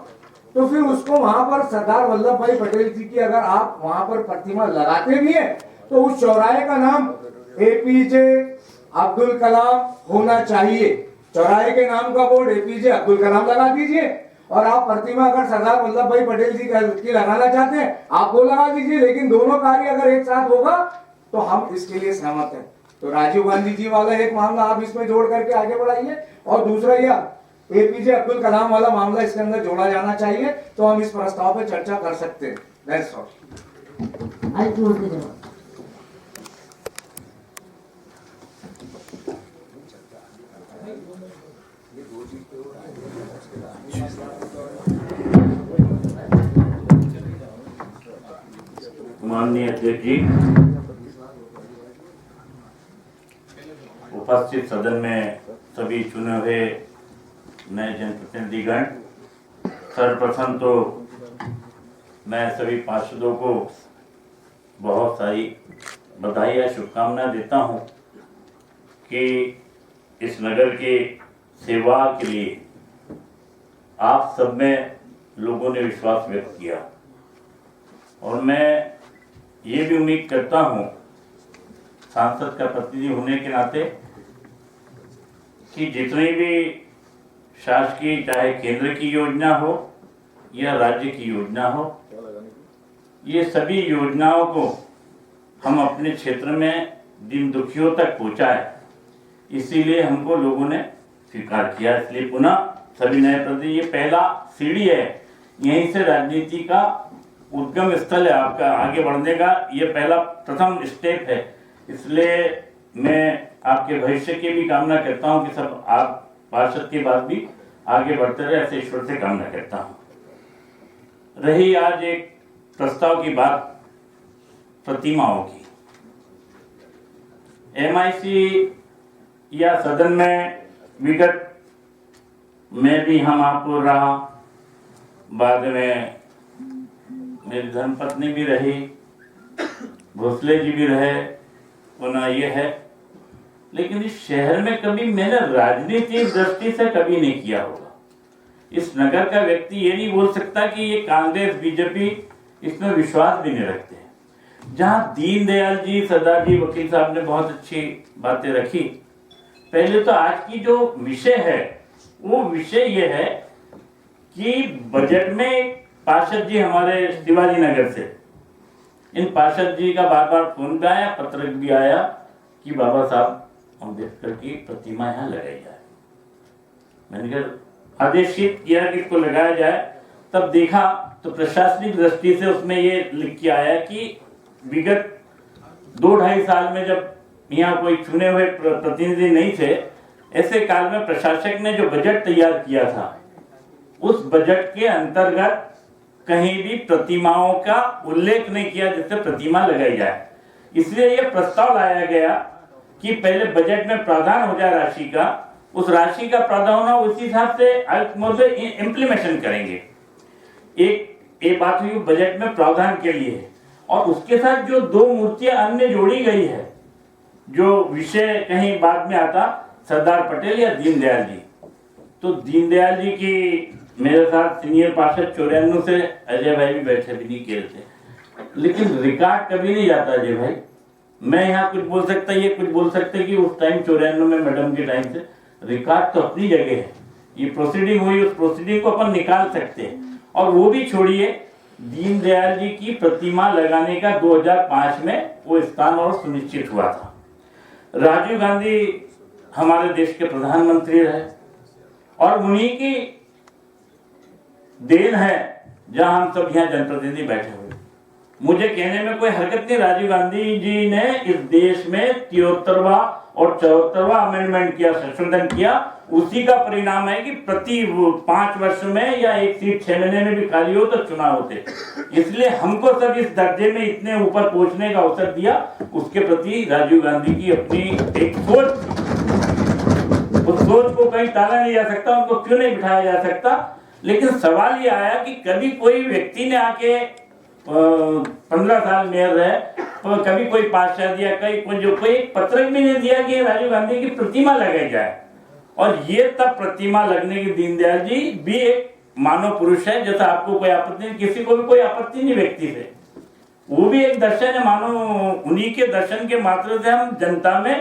तो फिर उसको वहां पर सरदार वल्लभ भाई पटेल जी की अगर आप वहां पर प्रतिमा लगाते भी है तो उस चौराहे का नाम APJ अब्दुल कलाम होना चाहिए। चौराहे के नाम का बोर्ड APJ अब्दुल कलाम लगा दीजिए और आप प्रतिमा अगर सरदार वल्लभ भाई पटेल जी की लगाना चाहते हैं आप वो लगा दीजिए, लेकिन दोनों कार्य अगर एक साथ होगा तो हम इसके लिए सहमत हैं। तो राजीव गांधी जी वाला एक मामला आप इसमें जोड़ करके आगे बढ़ाइए और दूसरा यह APJ अब्दुल कलाम वाला मामला इसके अंदर जोड़ा जाना चाहिए, तो हम इस प्रस्ताव पर चर्चा कर सकते हैं। That's all. माननीय अध्यक्ष जी, उपस्थित सदन में सभी चुने हुए नए जनप्रतिनिधिगण, सर्वप्रथम तो मैं सभी पार्षदों को बहुत सारी बधाई या शुभकामनाएं देता हूं कि इस नगर के सेवा के लिए आप सब में लोगों ने विश्वास व्यक्त किया, और मैं ये भी उम्मीद करता हूं सांसद का प्रतिनिधि होने के नाते कि जितनी भी शासकीय, चाहे केंद्र की योजना हो या राज्य की योजना हो, ये सभी योजनाओं को हम अपने क्षेत्र में दिन दुखियों तक पहुंचाए, इसीलिए हमको लोगों ने स्वीकार किया। इसलिए पुनः सभी नए प्रतिनिधि, ये पहला सीढ़ी है, यहीं से राजनीति का उद्गम स्थल है आपका आगे बढ़ने का, ये पहला प्रथम स्टेप है। इसलिए मैं आपके भविष्य की भी कामना करता हूं कि सब आप पार्षद के बाद भी आगे बढ़ते रहे, ऐसे ईश्वर से कामना करता हूं। रही आज एक प्रस्ताव की बात प्रतिमाओं की, MIC या सदन में विगत में भी हम आपको रहा, बाद में मेरी धर्मपत्नी भी रही, भोसले जी भी रहे, पुनः ये है, लेकिन इस शहर में कभी मैंने राजनीतिक दृष्टि से कभी नहीं किया होगा। इस नगर का व्यक्ति ये नहीं बोल सकता कि ये कांग्रेस बीजेपी इसमें विश्वास भी नहीं रखते हैं। जहां दीनदयाल जी, सरदार जी, वकील साहब ने बहुत अच्छी बातें रखी। पहले तो आज की जो विषय है वो विषय ये है कि बजट में पार्षद जी हमारे शिवाजी नगर से, इन पार्षद जी का बार बार फोन भी आया, पत्र भी आया कि बाबा साहब अम्बेडकर की प्रतिमा यहाँ लगाई जाए। मैंने कहा आदेशित किया कि इसको लगाया जाए, तब देखा तो प्रशासनिक दृष्टि से उसमें ये लिख के आया कि विगत 2-2.5 साल में जब यहाँ कोई चुने हुए प्रतिनिधि नहीं थे, ऐसे काल में प्रशासक ने जो बजट तैयार किया था, उस बजट के अंतर्गत कहीं भी प्रतिमाओं का उल्लेख नहीं किया जिससे प्रतिमा लगाई जाए। इसलिए यह प्रस्ताव लाया गया कि पहले बजट में प्रावधान हो जाए राशि का, उस राशि का प्रावधान होना, उसी हिसाब से आयुक्त महोदय इम्प्लीमेशन करेंगे। एक बात हुई बजट में प्रावधान के लिए, और उसके साथ जो 2 मूर्तियां अन्य जोड़ी गई है, जो विषय कहीं बाद में आता, सरदार पटेल या दीनदयाल जी। तो दीनदयाल जी की मेरे साथ सीनियर पार्षद 94 से अजय भाई भी बैठे भी नहीं खेलते, लेकिन रिकॉर्ड कभी नहीं जाता अजय भाई। मैं यहाँ कुछ बोल सकता, ये कुछ बोल सकते कि उस टाइम 94 में मैडम के टाइम से, रिकॉर्ड तो अपनी जगह है। ये प्रोसीडिंग हुई, उस प्रोसीडिंग को अपन निकाल सकते हैं। और वो भी छोड़िए, दीनदयाल जी की प्रतिमा लगाने का 2005 में वो स्थान और सुनिश्चित हुआ था। राजीव गांधी हमारे देश के प्रधानमंत्री रहे, और उन्हीं की देन है जहां हम सब यहाँ जनप्रतिनिधि बैठे हुए। मुझे कहने में कोई हरकत नहीं, राजीव गांधी जी ने इस देश में 73वां और 74वां अमेंडमेंट किया, संशोधन किया। उसी का परिणाम है कि प्रति 5 वर्ष में या एक सीट 6 महीने में भी खाली हो तो चुनाव होते। इसलिए हमको सब इस दर्जे में इतने ऊपर पहुंचने का अवसर दिया, उसके प्रति राजीव गांधी की अपनी एक सोच, उस सोच को कहीं टाला नहीं जा सकता, उनको क्यों नहीं बिठाया जा सकता। लेकिन सवाल ये आया कि कभी कोई व्यक्ति ने आके 15 साल मेयर रहे, तो कभी कोई पार्षद या कोई पत्र भी नहीं दिया कि राजीव गांधी की प्रतिमा लगाई जाए। और ये तब प्रतिमा लगने की, दीनदयाल जी भी एक मानव पुरुष है, जैसा आपको कोई आपत्ति नहीं, किसी को भी कोई आपत्ति नहीं व्यक्ति से, वो भी एक दर्शन है मानो। उन्हीं के दर्शन के मात्र से हम जनता में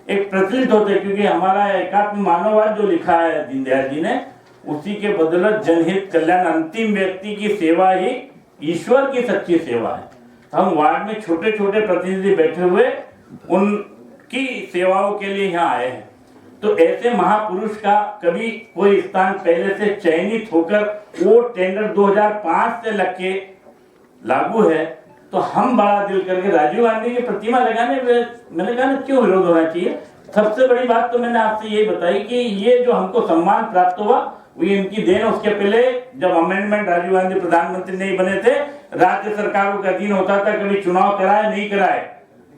एक प्रचलित होते, क्योंकि हमारा एकात्म मानववाद जो लिखा है दीनदयाल जी ने, उसी के बदौलत जनहित कल्याण, अंतिम व्यक्ति की सेवा ही ईश्वर की सच्ची सेवा है। हम वार्ड में छोटे छोटे प्रतिनिधि बैठे हुए उनकी सेवाओं के लिए यहाँ आए हैं। तो ऐसे महापुरुष का कभी कोई स्थान पहले से चयनित होकर वो टेंडर 2005 से लग के लागू है, तो हम बड़ा दिल करके राजीव गांधी की प्रतिमा लगाने में, मैंने कहा ना क्यों विरोध होना चाहिए। सबसे बड़ी बात तो मैंने आपसे यही बताई कि ये जो हमको सम्मान प्राप्त हुआ वो इनकी देन। उसके पहले जब अमेंडमेंट राजीव गांधी प्रधानमंत्री नहीं बने थे, राज्य सरकारों का अधीन होता था, कभी चुनाव कराए नहीं कराए,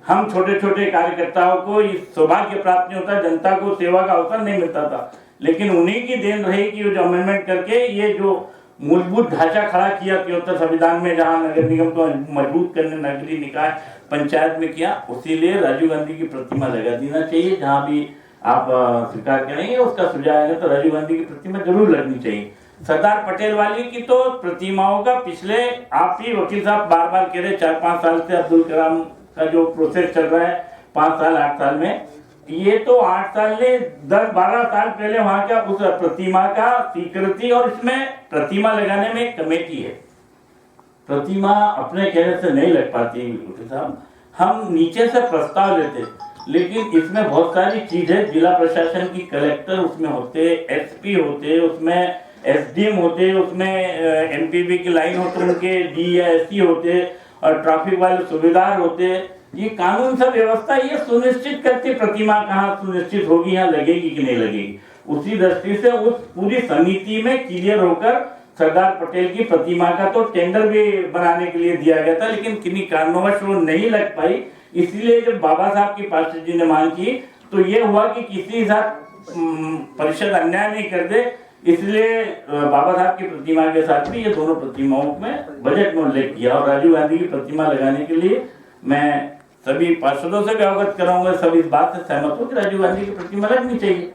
हम छोटे छोटे कार्यकर्ताओं को इस सौभाग्य प्राप्त नहीं होता, जनता को सेवा का अवसर नहीं मिलता था। लेकिन उन्हीं की देन रही कि जो अमेंडमेंट करके ये जो मूलभूत ढांचा खड़ा किया 73 संविधान में, जहां नगर निगम को मजबूत करने नगरीय निकाय पंचायत में किया, उसी लिए राजीव गांधी की प्रतिमा लगा देना चाहिए। जहां भी आप स्वीकार करेंगे उसका सुझाव है तो राजीव गांधी की प्रतिमा जरूर लगनी चाहिए। सरदार पटेल वाली की तो प्रतिमाओं का पिछले आप ही वकील साहब बार बार कह रहे 4-5 साल से अब्दुल कलाम का जो प्रोसेस चल रहा है 5 साल 8 साल में, ये तो 8 साल ने 10-12 साल पहले वहां का उस प्रतिमा का स्वीकृति, और इसमें प्रतिमा लगाने में एक कमेटी है। प्रतिमा अपने कहने से नहीं लग पाती वकील साहब, हम नीचे से प्रस्ताव लेते, लेकिन इसमें बहुत सारी चीजें, जिला प्रशासन की कलेक्टर उसमें होते, एसपी होते, उसमें एसडीएम होते, उसमें एमपीबी की लाइन होते, उनके डीएससी होते और ट्रैफिक वाले सूबेदार होते। ये कानून सब व्यवस्था ये सुनिश्चित करती प्रतिमा कहाँ सुनिश्चित होगी, यहाँ लगेगी कि नहीं लगेगी। उसी दृष्टि से उस पूरी समिति में क्लियर होकर सरदार पटेल की प्रतिमा का तो टेंडर भी बनाने के लिए दिया गया था, लेकिन किन्हीं कारणवश वो नहीं लग पाई। इसलिए जब बाबा साहब की पार्षद जी ने मांग की तो ये हुआ कि किसी साथ परिषद अन्याय नहीं कर दे, इसलिए बाबा साहब की प्रतिमा के साथ भी ये दोनों प्रतिमाओं में बजट में उल्लेख किया। और राजीव गांधी की प्रतिमा लगाने के लिए मैं सभी पार्षदों से भी अवगत कराऊंगा, सब इस बात से सहमत हो कि राजीव गांधी की प्रतिमा लगनी चाहिए।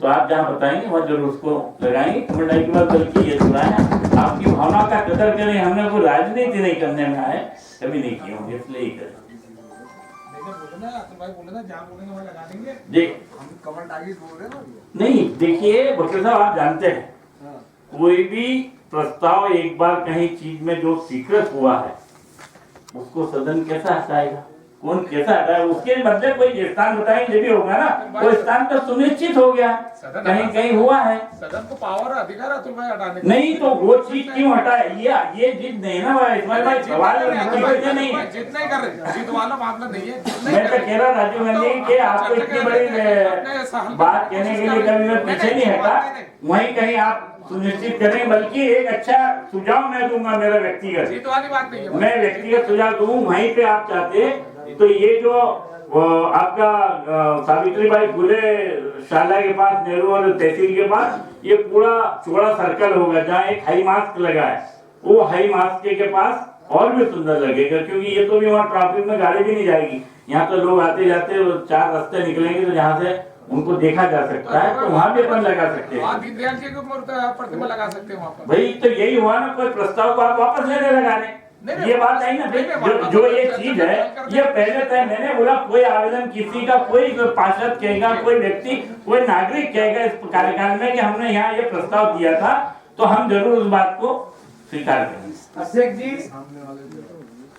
तो आप जहाँ बताएंगे वहाँ जरूर उसको लगाएंगे। कमेंटाई की बात बल्कि ये सुना है आपकी भावनाओं का कदर करें, हमने कोई राजनीति नहीं करने में आए, कभी नहीं किए होंगे, इसलिए ही करें। नहीं देखिए वकील साहब, आप जानते हैं कोई भी प्रस्ताव एक बार कहीं चीज में जो स्वीकृत हुआ है उसको सदन कैसा हटाएगा, कौन कैसा हटाएगा, उसके बदले कोई स्थान बताएंगे भी होगा ना, वो स्थान तो सुनिश्चित हो गया, कहीं कहीं हुआ है। सदन को पावर अधिकार है तुम्हें हटाने का। नहीं तो वो चीज क्यों हटाए, ये जिद नहीं ना भाई, इसमें भाई सवाल नहीं है, जिद नहीं कर रहे, जिद वाला मामला नहीं है। मैं तो कह रहा राजीव गांधी के आपको इतनी बड़ी बात कहने के लिए कभी मैं पीछे नहीं हटा, वहीं कहीं आप सुनिश्चित करें। बल्कि एक अच्छा सुझाव मैं दूंगा, मेरा व्यक्तिगत, जिद वाली बात नहीं है, मैं व्यक्तिगत सुझाव दूं, वहीं पे आप चाहते तो ये जो आपका सावित्रीबाई फुले शाला के पास, नेहरू और तहसील के पास ये पूरा चौड़ा सर्कल होगा जहाँ एक हाई मास्क लगा है, वो हाई मास्क के पास और भी सुंदर लगेगा, क्योंकि ये तो भी वहाँ ट्रैफिक में गाड़ी भी नहीं जाएगी। यहाँ तो लोग आते जाते 4 रास्ते निकलेंगे तो जहाँ से उनको देखा जा सकता है, तो वहाँ भी अपन लगा सकते हैं, दीनदयाल जी की प्रतिमा लगा सकते हैं वहाँ पर। भाई तो यही हुआ ना, कोई प्रस्ताव को आप वापस लेने लगा रहे, ये बात आई ना। जो ये चीज है ये पहले तय, मैंने बोला कोई आवेदन किसी का कोई पार्षद कहेगा, कोई व्यक्ति, कोई नागरिक कहेगा इस कार्यकाल में कि हमने यहाँ ये प्रस्ताव दिया था, तो हम जरूर उस बात को स्वीकार करेंगे। अध्यक्ष जी,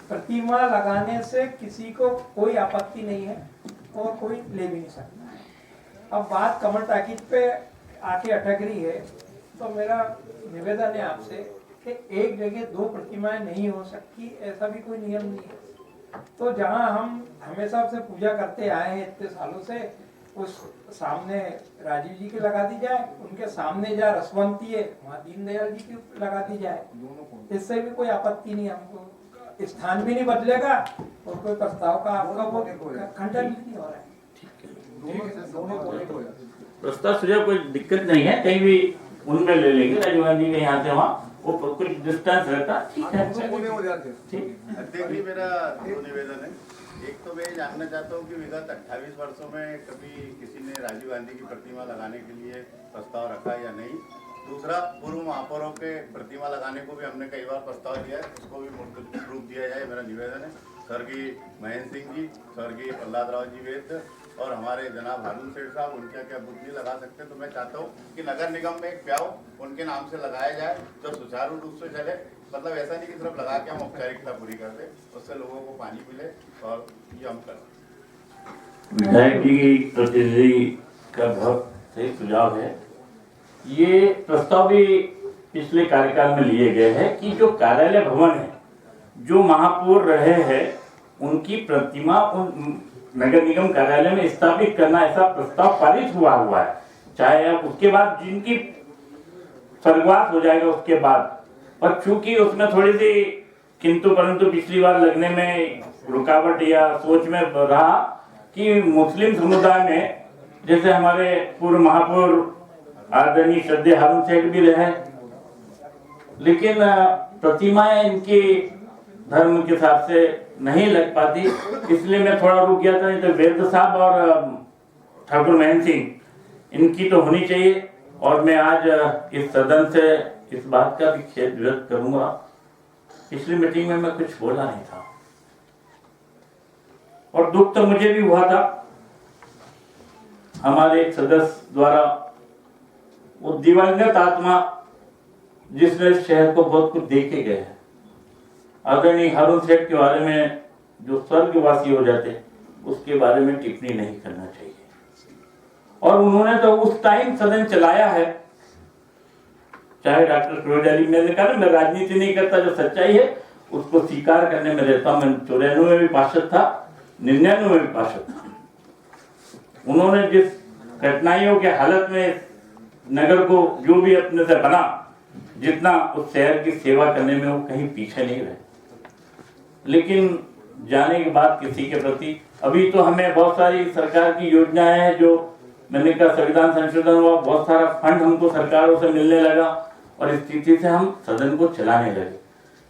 प्रतिमा लगाने से किसी को कोई आपत्ति नहीं है और कोई ले भी नहीं सकता है। अब बात कमल टाकीज पे आके अटक रही है, तो मेरा निवेदन है आपसे कि एक जगह 2 प्रतिमाएं नहीं हो सकती, ऐसा भी कोई नियम नहीं है। तो जहां हम हमेशा से पूजा करते आए हैं इतने सालों से, उस सामने राजीव जी की लगा दी जाए, उनके सामने जहाँ रसवंती है वहाँ दीनदयाल जी की लगा दी जाए, इससे भी कोई आपत्ति नहीं, हमको स्थान भी नहीं बदलेगा और कोई प्रस्ताव का आपका वो खंडन भी नहीं हो रहा है। प्रस्ताव सुझाव कोई दिक्कत नहीं है, कहीं भी उनमें ले लेंगे राजीव गांधी के यहाँ से वहाँ, वो कुछ डिस्टेंस रहता, ठीक है। अध्यक्ष जी, मेरा 2 निवेदन है। एक तो मैं जानना चाहता हूँ कि विगत 28 वर्षों में कभी किसी ने राजीव गांधी की प्रतिमा लगाने के लिए प्रस्ताव रखा या नहीं। दूसरा, पूर्व महापौरों के प्रतिमा लगाने को भी हमने कई बार प्रस्ताव दिया है, उसको भी मूर्त रूप दिया जाए, मेरा निवेदन है। स्वर्गीय महेंद्र सिंह जी, स्वर्गीय प्रहलाद राव जी वैद्य और हमारे जनाब हारून सेठ साहब, उनके क्या बुद्ध नहीं लगा सकते, तो मैं चाहता हूँ कि नगर निगम में एक प्याव उनके नाम से लगाया जाए जो सुचारू रूप से चले। मतलब ऐसा नहीं कि सिर्फ लगा के हम औपचारिकता पूरी कर दे, उससे लोगों को पानी मिले, और ये हम करें। विधायक जी की प्रतिनिधि का बहुत सही सुझाव है। ये प्रस्ताव भी पिछले कार्यकाल में लिए गए हैं कि जो कार्यालय भवन है, जो महापौर रहे हैं, उनकी प्रतिमा उन नगर निगम कार्यालय में स्थापित करना, ऐसा प्रस्ताव पारित हुआ है। चाहे अब उसके बाद जिनकी स्वर्गवास हो जाएगा उसके बाद, पर चूंकि उसमें थोड़ी सी किंतु परंतु पिछली बार लगने में रुकावट या सोच में रहा कि मुस्लिम समुदाय में, जैसे हमारे पूर्व महापौर आदरणीय श्रद्धेय हारून सेठ भी रहे, लेकिन प्रतिमाएं इनके धर्म के हिसाब से नहीं लग पाती, इसलिए मैं थोड़ा रुक गया था। नहीं तो वेद साहब और ठाकुर महेंद्र सिंह इनकी तो होनी चाहिए। और मैं आज इस सदन से इस बात का भी खेद व्यक्त करूंगा, पिछली मीटिंग में मैं कुछ बोला नहीं था और दुख तो मुझे भी हुआ था। हमारे एक सदस्य द्वारा वो दिवंगत आत्मा जिसने इस शहर को बहुत कुछ दे के गए हैं, आदरणीय हारून सेठ के बारे में जो स्वर्गवासी हो जाते उसके बारे में टिप्पणी नहीं करना चाहिए। और उन्होंने तो उस टाइम सदन चलाया है, चाहे डॉक्टर फिरोज अली, मैंने कहा ना मैं राजनीति नहीं करता, जो सच्चाई है उसको स्वीकार करने में रहता हूं। मैं 94 में भी पार्षद था, 99 में भी पार्षद था। उन्होंने जिस कठिनाइयों के हालत में नगर को जो भी अपने से बना, जितना उस शहर की सेवा करने में वो कहीं पीछे नहीं रहे। लेकिन जाने के बाद किसी के प्रति अभी तो हमें बहुत सारी सरकार की योजनाएं हैं, जो मैंने कहा संविधान संशोधन हुआ, बहुत सारा फंड हमको सरकारों से मिलने लगा और इस स्थिति से हम सदन को चलाने लगे।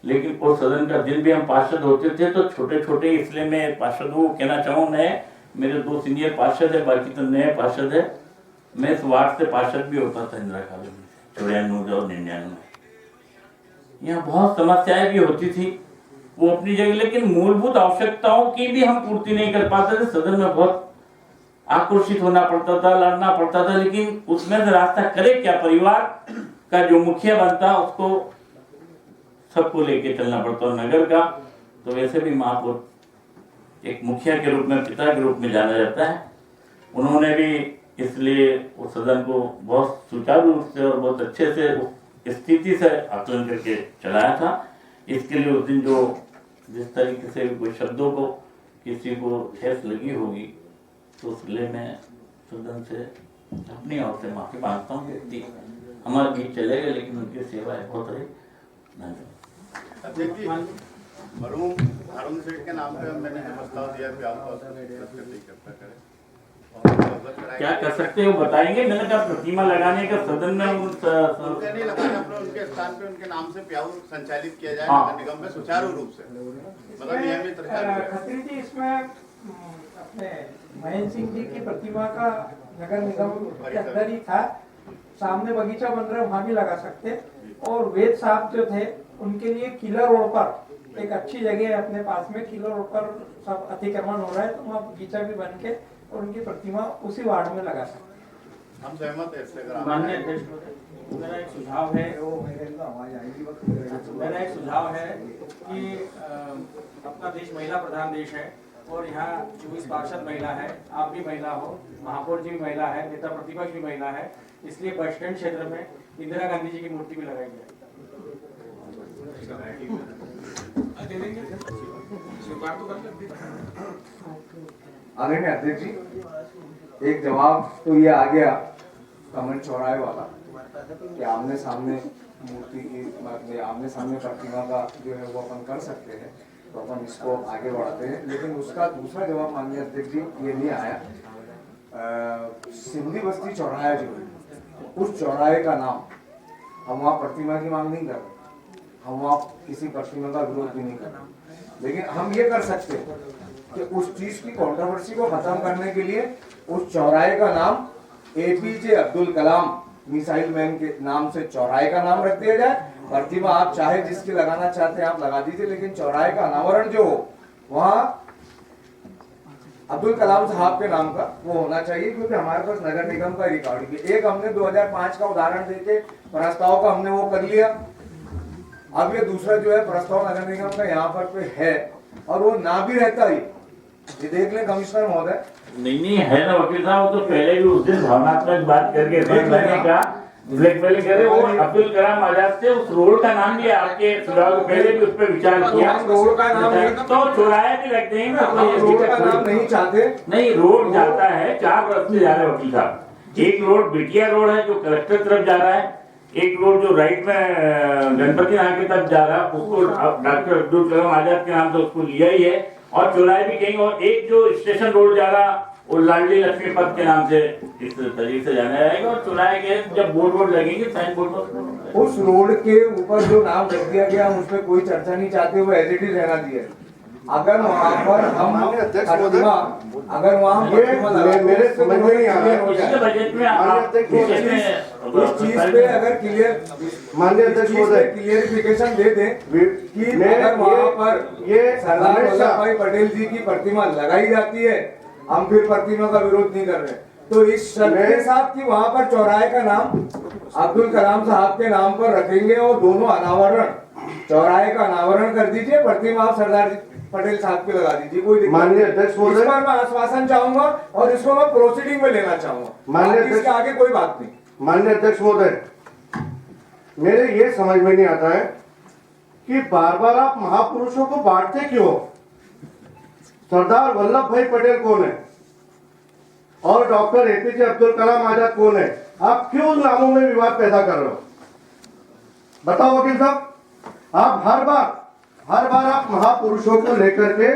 लेकिन उस सदन का दिन भी हम पार्षद होते थे तो छोटे छोटे, इसलिए मैं पार्षदों को कहना चाहूँ, नए मेरे 2 सीनियर पार्षद है, बाकी तो नए पार्षद है। मैं इस वार्ड से पार्षद भी होता था इंदिरा कॉलोनी में 94 और 99 में। यहाँ बहुत समस्याएं भी होती थी वो अपनी जगह, लेकिन मूलभूत आवश्यकताओं की भी हम पूर्ति नहीं कर पाते थे। सदन में बहुत आक्रोशित होना पड़ता था, लड़ना पड़ता था, लेकिन उसमें से रास्ता करे क्या? परिवार का जो मुखिया बनता उसको सबको लेके चलना पड़ता। और नगर का तो वैसे भी महापौर एक मुखिया के रूप में, पिता के रूप में जाना जाता है। उन्होंने भी इसलिए उस सदन को बहुत सुचारू रूप से और बहुत अच्छे से उस स्थिति से आकलन करके चलाया था। इसके लिए उस दिन जो जिस तरीके से कोई शब्दों को किसी को ठेस लगी होगी तो इसलिए मैं सदन से अपनी ओर से माफी मांगता हूँ। व्यक्ति हमारे बीच चले गए लेकिन उनकी सेवाएं बहुत रही। अध्यक्ष जी, मरहूम हारून सेठ के नाम पे मैंने जो प्रस्ताव दिया क्या कर सकते हैं वो बताएंगे। मैंने कहा प्रतिमा लगाने का सदन में उनके नहीं लगाना, उनके स्थान पे उनके नाम से प्याऊ संचालित किया जाए नगर निगम में सुचारू रूप से, मतलब नियमित। खत्री जी, इसमें अपने महेंद्र सिंह जी की प्रतिमा का नगर निगम के अंदर ही था, सामने बगीचा बन रहा है वहाँ भी लगा सकते। और वेद साहब जो थे उनके लिए किला रोड पर एक अच्छी जगह है अपने पास में, किला रोड पर सब अतिक्रमण हो रहा है तो वहाँ बगीचा भी बन के और उनकी प्रतिमा उसी वार्ड में लगा सकते। हम सहमत है इससे। माननीय अध्यक्ष, मेरा एक सुझाव है कि अपना देश महिला प्रधान देश है और यहाँ 24 पार्षद महिला है, आप भी महिला हो, महापौर जी भी महिला है, नेता प्रतिपक्ष भी महिला है, इसलिए बस स्टैंड क्षेत्र में इंदिरा गांधी जी की मूर्ति भी लगाई जाए। आदरणीय अध्यक्ष जी, एक जवाब तो ये आ गया कमल चौराहे वाला कि आमने सामने मूर्ति की, आमने सामने प्रतिमा का जो है वो अपन कर सकते हैं, तो अपन इसको आगे बढ़ाते हैं। लेकिन उसका दूसरा जवाब माननीय अध्यक्ष जी ये नहीं आया। सिंधी बस्ती चौराहा जो है उस चौराहे का नाम, हम वहाँ प्रतिमा की मांग नहीं कर रहे, हम वहाँ किसी प्रतिमा का विरोध भी नहीं कर रहे, लेकिन हम ये कर सकते हैं कि उस चीज की कंट्रोवर्सी को खत्म करने के लिए उस चौराहे का नाम APJ Abdul Kalam missile man के नाम से चौराहे का नाम रख दिया जाए। प्रतिमा आप चाहे जिसकी लगाना चाहते हैं आप लगा दीजिए, लेकिन चौराहे का अनावरण जो हो वहाँ अब्दुल कलाम साहब के नाम का वो होना चाहिए, क्योंकि हमारे पास नगर निगम का रिकॉर्ड भी एक हमने 2005 का उदाहरण देके प्रस्ताव का हमने वो कर लिया। अब ये दूसरा जो है प्रस्ताव नगर निगम का यहाँ पर है और वो ना भी रहता ही, ये देख ले कमिश्नर महोदय। नहीं है ना वकील साहब, तो पहले भी उस दिन भावनात्मक बात करके का ब्लैकमेल करे, वो अब्दुल कलाम आजाद से उस रोड का नाम भी आपके सुझाव पहले भी उस पर विचार किया। रोड का नाम तो चौराहे भी लगते हैं, रोड का नाम नहीं चाहते। नहीं, रोड जाता है 4 रास्ते जा रहे हैं वकील साहब। एक रोड बिटिया रोड है जो कलेक्टर तरफ जा रहा है, एक रोड जो राइट में गणपति नगर की तरफ जा रहा है उसको डॉक्टर अब्दुल कलाम आजाद के नाम से उसको लिया ही है, और चौराहे भी कहीं, और एक जो स्टेशन रोड जा रहा वो लाडली लक्ष्मी पथ के नाम से इस तरीके से जाना जाएगा। और चुनाए गए जब बोर्ड वोर्ड लगेंगे साइन बोर्ड उस रोड के ऊपर जो नाम रख दिया गया हम उस पर कोई चर्चा नहीं चाहते, वो एज इट इज रहना दिए। अगर वहाँ पर हम अगर वहाँ मेरे समझ में नहीं आ रहा इस चीज पे अगर क्लियर माननीय अध्यक्ष महोदय क्लियरिफिकेशन दे दें कि अगर वहाँ पर ये सरदार वल्लभ भाई पटेल जी की प्रतिमा लगाई जाती है, हम फिर प्रतिमा का विरोध नहीं कर रहे, तो इस शर्त के साथ कि वहाँ पर चौराहे का नाम अब्दुल कलाम साहब के नाम पर रखेंगे और दोनों अनावरण, चौराहे का अनावरण कर दीजिए, प्रतिमा आप सरदार पटेल साहब की लगा दीजिए, कोई दिक्कत माननीय अध्यक्ष महोदय, इस पर मैं आश्वासन चाहूंगा और इसको मैं प्रोसीडिंग में लेना चाहूंगा। माननीय अध्यक्ष, इसके आगे कोई बात नहीं। माननीय अध्यक्ष महोदय, मेरे ये समझ में नहीं आता है कि बार बार आप महापुरुषों को बांटते क्यों? सरदार वल्लभ भाई पटेल कौन है और डॉक्टर एपीजे अब्दुल कलाम आजाद कौन है? आप क्यों उन नामों में विवाद पैदा कर रहे हो? बताओ वकील साहब, आप हर बार आप महापुरुषों को लेकर के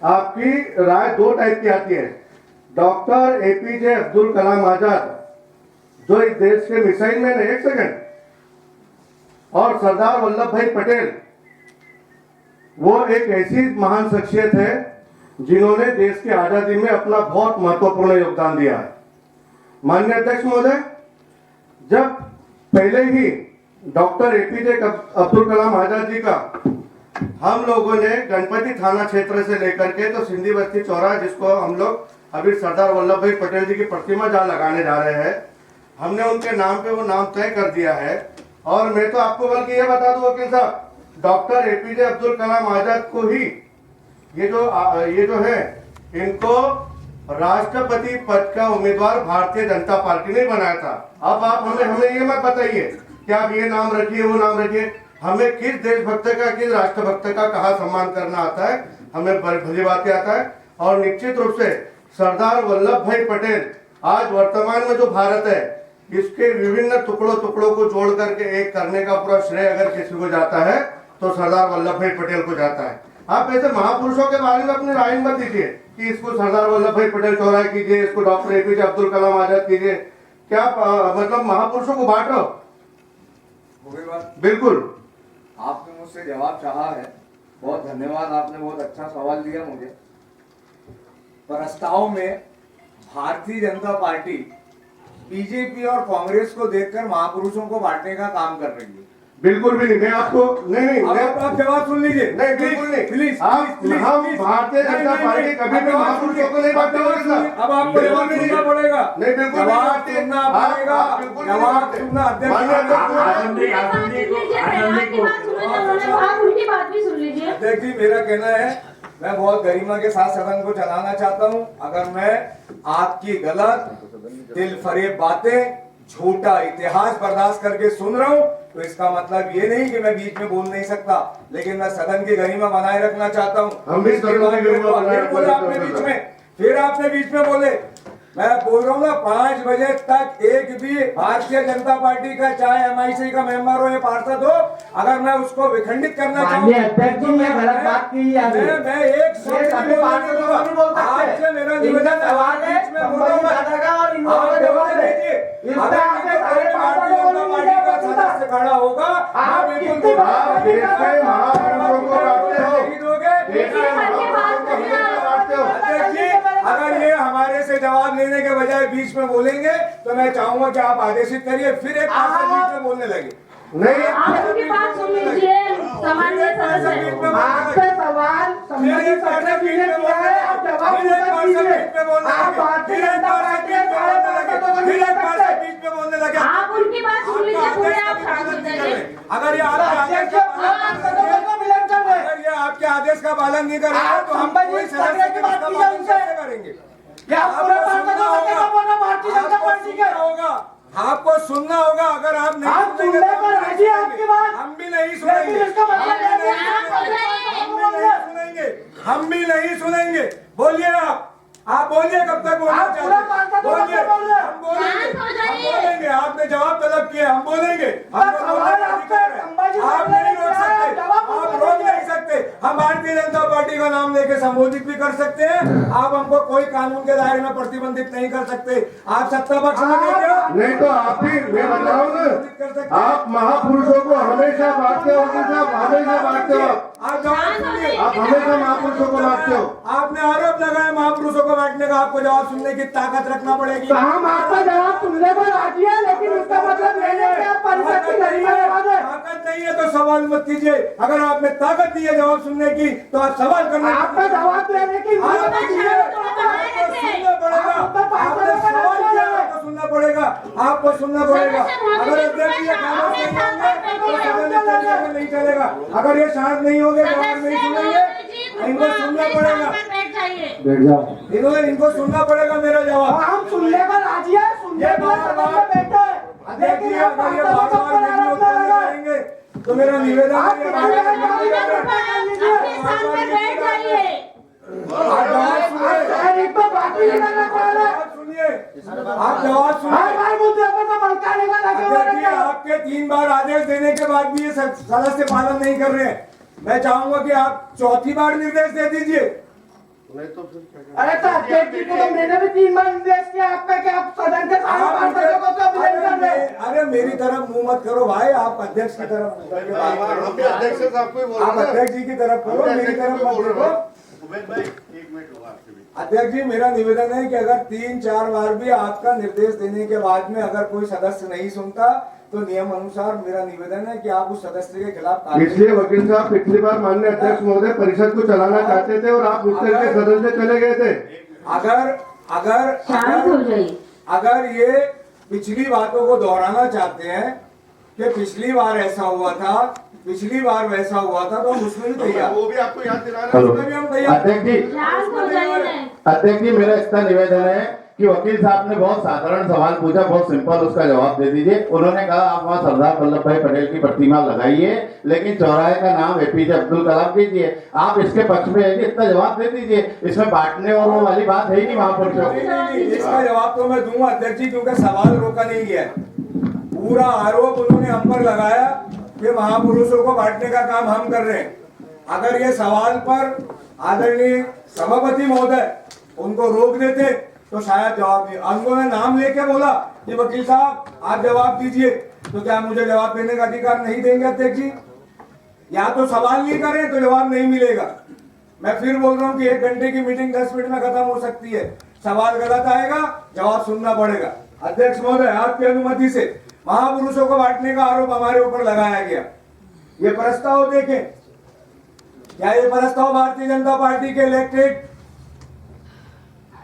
आपकी राय दो टाइप की आती है। डॉक्टर एपीजे अब्दुल कलाम आजाद जो इस देश के मिसाइल मैन है, एक सेकंड, और सरदार वल्लभ भाई पटेल वो एक ऐसी महान शख्सियत है जिन्होंने देश की आजादी में अपना बहुत महत्वपूर्ण योगदान दिया है। माननीय अध्यक्ष महोदय, जब पहले ही डॉक्टर एपीजे अब्दुल कलाम आजाद जी का हम लोगों ने गणपति थाना क्षेत्र से लेकर के तो सिंधी बस्ती चौराहा, जिसको हम लोग अभी सरदार वल्लभ भाई पटेल जी की प्रतिमा जहाँ लगाने जा रहे हैं, हमने उनके नाम पे वो नाम तय कर दिया है। और मैं तो आपको बल्कि ये बता दूं वकील साहब, डॉक्टर एपीजे अब्दुल कलाम आजाद को ही ये जो है इनको राष्ट्रपति पद का उम्मीदवार भारतीय जनता पार्टी ने बनाया था। अब आप हमें ये मत बताइए कि आप ये नाम रखिए वो नाम रखिए, हमें किस देशभक्त का किस राष्ट्रभक्त का कहाँ सम्मान करना आता है, हमें भली बातें आता है। और निश्चित रूप से सरदार वल्लभ भाई पटेल आज वर्तमान में जो भारत है इसके विभिन्न टुकड़ों को जोड़ करके एक करने का पूरा श्रेय अगर किसी को जाता है तो सरदार वल्लभ भाई पटेल को जाता है। आप ऐसे महापुरुषों के बारे में अपनी राय मत दीजिए कि इसको सरदार वल्लभ भाई पटेल चौराहे कीजिए, इसको डॉक्टर एपीजे अब्दुल कलाम आजाद कीजिए। क्या मतलब महापुरुषों को बांट रहे हो? बिल्कुल। आपने मुझसे जवाब चाहा है, बहुत धन्यवाद, आपने बहुत अच्छा सवाल दिया मुझे। प्रस्ताव में भारतीय जनता पार्टी बीजेपी और कांग्रेस को देखकर महापुरुषों को बांटने का काम कर रही है। बिल्कुल भी नहीं। मैं आपको नहीं आप जवाब सुन लीजिए। नहीं बिल्कुल नहीं, प्लीज हम भारतीय जनता पार्टी कभी भी महापुरुषों को नहीं बांटते। अब आपको जवाब सुनना पड़ेगा। नहीं बिल्कुल जवाब सुनना पड़ेगा, जवाब सुनना। अध्यक्ष जी, मेरा कहना है, मैं बहुत गरिमा के साथ सदन को चलाना चाहता हूं। अगर मैं आपकी गलत दिल फरेब बातें, झूठा इतिहास बर्दाश्त करके सुन रहा हूं तो इसका मतलब ये नहीं कि मैं बीच में बोल नहीं सकता, लेकिन मैं सदन की गरिमा बनाए रखना चाहता हूं। हम भी सदन की गरिमा बनाए रखना आपने बीच में फिर आपने बीच में बोले, मैं बोल रहा हूँ ना 5 बजे तक एक भी भारतीय जनता पार्टी का चाहे एमआईसी का मेंबर हो या पार्षद हो, अगर मैं उसको विखंडित करना चाहूँ, अध्यक्ष जी, मैं गलत बात की मैं एक आपसे मेरा निवेदन सवाल है, सदस्य खड़ा होगा, आप बिल्कुल अगर ये हमारे से जवाब लेने के बजाय बीच में बोलेंगे तो मैं चाहूंगा कि आप आदेशित करिए, फिर एक बीच में बोलने लगे। नहीं, आप उनकी बात सुन लीजिए। सामान्य सदस्य आपसे सवाल आप उनकी बात सुन लीजिए पूरे। आप अगर ये आपके आदेश का पालन नहीं करेंगे तो हम कोई सदस्य की बात कैसे करेंगे? होगा, आपको सुनना होगा। अगर आप नहीं सुनेंगे हम भी नहीं सुनेंगे, हम भी नहीं सुनेंगे। बोलिए आप बोलिए, कब तक बोलना चाहते? बोलिए, हम बोलेंगे। आपने जवाब तलब किया, हम बोलेंगे। आप नहीं रोक सकते, आप रोक नहीं सकते। हम भारतीय जनता पार्टी का नाम लेके संबोधित भी कर सकते हैं। आप हमको कोई कानून के दायरे में प्रतिबंधित नहीं कर सकते। आप सत्ता पक्ष में बैठे हो, नहीं तो आप ही मैं बताऊं ना, आप महापुरुषों को हमेशा बांटते हो, हमेशा बांटते हो, आप जवाब सुनिए। आप हमेशा महापुरुषों को बांटते हो। आपने आरोप लगाया महापुरुषों को बांटने का, आपको जवाब सुनने की ताकत रखना पड़ेगी। तो हम आपका जवाब सुनने को राजी है, लेकिन उसका मतलब नहीं है कि आप परिषद की नहीं है। ताकत नहीं है तो सवाल मत कीजिए। अगर आपने ताकत दी है जवाब सुनने की तो आप सवाल करना, आपका जवाब देने की सुनना पड़ेगा। आपने सवाल किया आपको सुनना पड़ेगा, आपको सुनना पड़ेगा। अगर अध्यक्ष ये खामोश नहीं होंगे तो सदन में नहीं चलेगा। अगर ये शांत नहीं होंगे, जवाब नहीं सुनेंगे, इनको सुनना पड़ेगा। बैठ जाओ, इनको सुनना पड़ेगा मेरा जवाब। हम सुनने को राजी है, सुनने को बैठे हैं। देखिए अगर ये बार-बार करेंगे तो मेरा निवेदन है आप जवाब सुनिए। आपके 3 बार आदेश देने के बाद भी ये सदस्य पालन नहीं कर रहे हैं। मैं चाहूंगा कि आप चौथी बार निर्देश दे दीजिए। नहीं तो फिर अरे तो अध्यक्ष जी को तो मैंने भी 3 बार निर्देश किया आपका कि आप सदन के सारे पार्षदों को तो अभिनंदन कर रहे हैं। अरे मेरी तरफ मुंह मत करो भाई, आप अध्यक्ष की तरफ अध्यक्ष साहब को बोलो, आप अध्यक्ष जी की तरफ करो, मेरी तरफ मत देखो। उमेश भाई 1 मिनट हुआ आपके बीच। अध्यक्ष जी मेरा निवेदन है कि अगर 3-4 बार भी आपका निर्देश देने के बाद में अगर कोई सदस्य नहीं सुनता तो नियम अनुसार मेरा निवेदन है कि आप उस सदस्य के खिलाफ। इसलिए वकील साहब पिछली बार माननीय अध्यक्ष महोदय परिषद को चलाना चाहते थे और आप उत्तर के सदन से चले गए थे। अगर ये पिछली बातों को दोहराना चाहते हैं कि पिछली बार ऐसा हुआ था, पिछली बार वैसा हुआ था, तो हम उसमें भी तैयार, वो भी आपको याद दिला रहे हैं, उसमें भी हम तैयार। अध्यक्ष जी मेरा इसका निवेदन है कि वकील साहब ने बहुत साधारण सवाल पूछा, बहुत सिंपल उसका जवाब दे दीजिए। उन्होंने कहा आप वहाँ सरदार वल्लभ भाई पटेल की प्रतिमा लगाइए, लेकिन चौराहे का नाम एपीजे अब्दुल कलाम कीजिए। आप इसके पक्ष में है कि इतना जवाब दे दीजिए, इसमें बांटने और वो वाली बात है ही नहीं महापुरुषों। इसका जवाब तो मैं दूंगा अध्यक्ष जी, क्योंकि सवाल रोका नहीं गया। पूरा आरोप उन्होंने हम पर लगाया कि महापुरुषों को बांटने का काम हम कर रहे हैं। अगर ये सवाल पर आदरणीय सभापति महोदय उनको रोक देते तो शायद जवाब नहीं। उन्होंने नाम लेके बोला कि वकील साहब आप जवाब दीजिए, तो क्या मुझे जवाब देने का अधिकार नहीं देंगे अध्यक्ष जी? या तो सवाल नहीं करें तो जवाब नहीं मिलेगा। मैं फिर बोल रहा हूँ कि 1 घंटे की मीटिंग 10 मिनट में खत्म हो सकती है। सवाल गलत आएगा, जवाब सुनना पड़ेगा। अध्यक्ष महोदय आपकी अनुमति से महापुरुषों को बांटने का आरोप हमारे ऊपर लगाया गया। ये प्रस्ताव देखें, क्या ये प्रस्ताव भारतीय जनता पार्टी के इलेक्टेड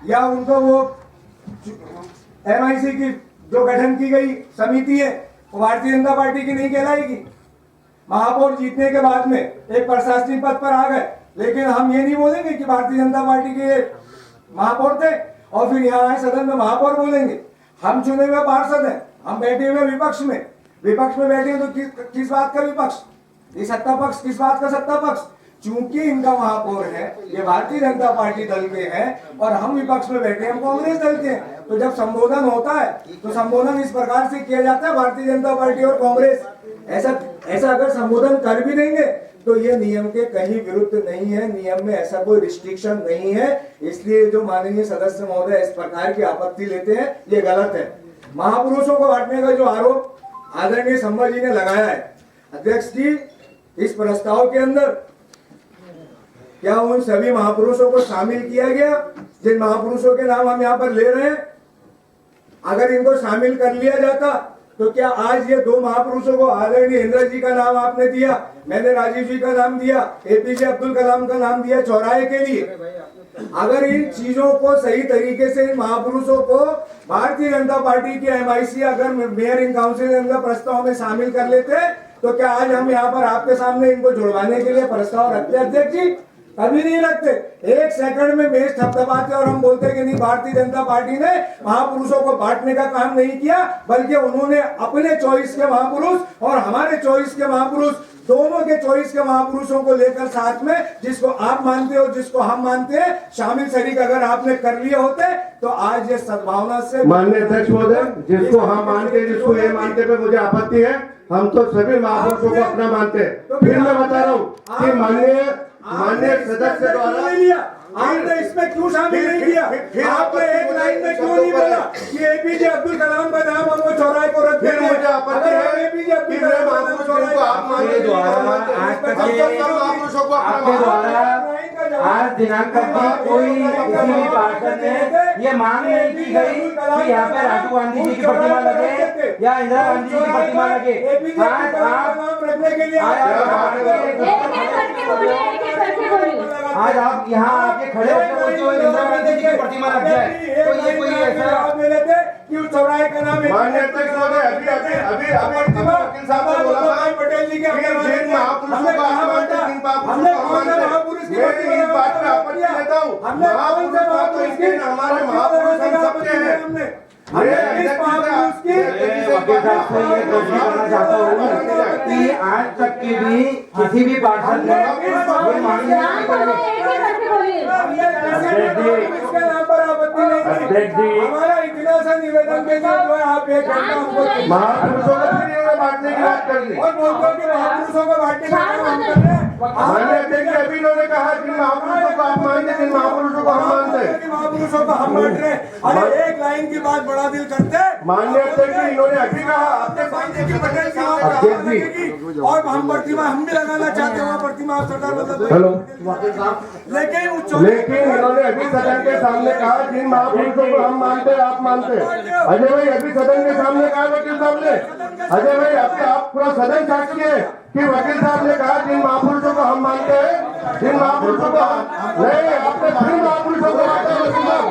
या उनको वो MIC की जो गठन की गई समिति है वो भारतीय जनता पार्टी की नहीं कहलाएगी? महापौर जीतने के बाद में एक प्रशासनिक पद पर आ गए, लेकिन हम ये नहीं बोलेंगे कि भारतीय जनता पार्टी के महापौर थे और फिर यहाँ आए सदन में महापौर बोलेंगे। हम चुने हुए पार्षद हैं, हम बैठे हुए विपक्ष में बैठे हैं, तो किस बात का विपक्ष? ये सत्ता पक्ष किस बात का सत्ता पक्ष? चूंकि इनका महापौर है, ये भारतीय जनता पार्टी दल के हैं और हम विपक्ष में बैठे, हम कांग्रेस दल के हैं। तो जब संबोधन होता है तो संबोधन इस प्रकार से किया जाता है, भारतीय जनता पार्टी और कांग्रेस। ऐसा अगर संबोधन कर भी देंगे तो ये नियम के कहीं विरुद्ध नहीं है, नियम में ऐसा कोई रिस्ट्रिक्शन नहीं है। इसलिए जो माननीय सदस्य महोदय इस प्रकार की आपत्ति लेते हैं ये गलत है। महापुरुषों को बांटने का जो आरोप आदरणीय संभा जी ने लगाया है, अध्यक्ष जी इस प्रस्ताव के अंदर क्या उन सभी महापुरुषों को शामिल किया गया जिन महापुरुषों के नाम हम यहाँ पर ले रहे हैं? अगर इनको शामिल कर लिया जाता तो क्या आज ये 2 महापुरुषों को, आदरणीय इंदिरा जी का नाम आपने दिया, मैंने राजीव जी का नाम दिया, एपीजे अब्दुल कलाम का नाम दिया चौराहे के लिए, अगर इन चीजों को सही तरीके से इन महापुरुषों को भारतीय जनता पार्टी के MIC अगर मेयर इन काउंसिल इनका प्रस्ताव में शामिल कर लेते तो क्या आज हम यहाँ पर आपके सामने इनको जुड़वाने के लिए प्रस्ताव रखते? अध्यक्ष जी कभी नहीं रखते। 1 सेकंड में मेज थपथपाते और हम बोलते कि नहीं, भारतीय जनता पार्टी ने महापुरुषों को बांटने का काम नहीं किया, बल्कि उन्होंने अपने चॉइस के महापुरुष और हमारे चॉइस के महापुरुष, दोनों के चॉइस के महापुरुषों को लेकर साथ में, जिसको आप मानते हो जिसको हम मानते हैं, शामिल शरीक अगर आपने कर लिए होते तो आज ये सद्भावना से। माननीय अध्यक्ष महोदय, जिसको हम मानते जिसको ये मानते पे मुझे आपत्ति है। हम तो सभी महापुरुषों को अपना मानते हैं। फिर मैं बता रहा हूँ कि माननीय माननीय सदस्य द्वारा नहीं लिया, आपने इसमें क्यों शामिल नहीं किया? आपने एक लाइन में क्यों नहीं बोला कि एपीजे अब्दुल कलाम का नाम और वो चौराहे को रद्द फिर मुझे आपत्ति है एपीजे अब्दुल कि मैं महापुरुषों को आप मानते द्वारा आज तक महापुरुषों को आपके द्वारा आज दिनांक तक कोई किसी भी पार्षद ने ये मांग नहीं की गई कि यहाँ पे राजीव गांधी जी की प्रतिमा लगे या इंदिरा गांधी जी की प्रतिमा लगे। आज आज आप यहाँ आके खड़े होकर इंदिरा गांधी जी की प्रतिमा लग जाए तो ये कोई ऐसा क्यों चौराहे का नाम है? माननीय अध्यक्ष महोदय अभी वकील साहब ने बोला था पटेल जी के जिन महापुरुषों को आप मानते हैं, जिन महापुरुषों को मैं इस बात पे आपत्ति देता हूँ। महापुरुष तो इसके हमारे महापुरुष हम सबके हैं। वकील साहब से ये प्रश्न करना चाहता हूँ कि आज तक के भी किसी भी पार्षद ने ये मांग नहीं की। हमारा इतना सा निवेदन के लिए जो है आप एक घंटा हमको महापुरुषों को बांटने की बात कर दी और बोलते कि महापुरुषों को बांटने का काम हम कर रहे हैं। माननीय अध्यक्ष अभी इन्होंने कहा कि महापुरुषों को आप मानते हैं, महापुरुषों को हम मानते हैं। महापुरुषों को हम बांट रहे हैं। अरे एक लाइन की बात बड़ा दिल करते हैं। माननीय अध्यक्ष इन्होंने अभी कहा आपके पटेल की बात लगेगी और हम प्रतिमा हम भी लगाना चाहते हैं प्रतिमा सरदार वल्लभ हेलो लेकिन इन्होंने अभी सदन के सामने कहा जिन महापुरुषों को हम मानते हैं आप मानते हैं। अजय भाई अभी सदन के सामने कहा वकील साहब ने, अजय भाई आप पूरा सदन साक्षी है कि वकील साहब ने कहा जिन महापुरुषों को हम मानते हैं, जिन महापुरुषों को नहीं, आपने फिर महापुरुषों को बांटा वकील साहब,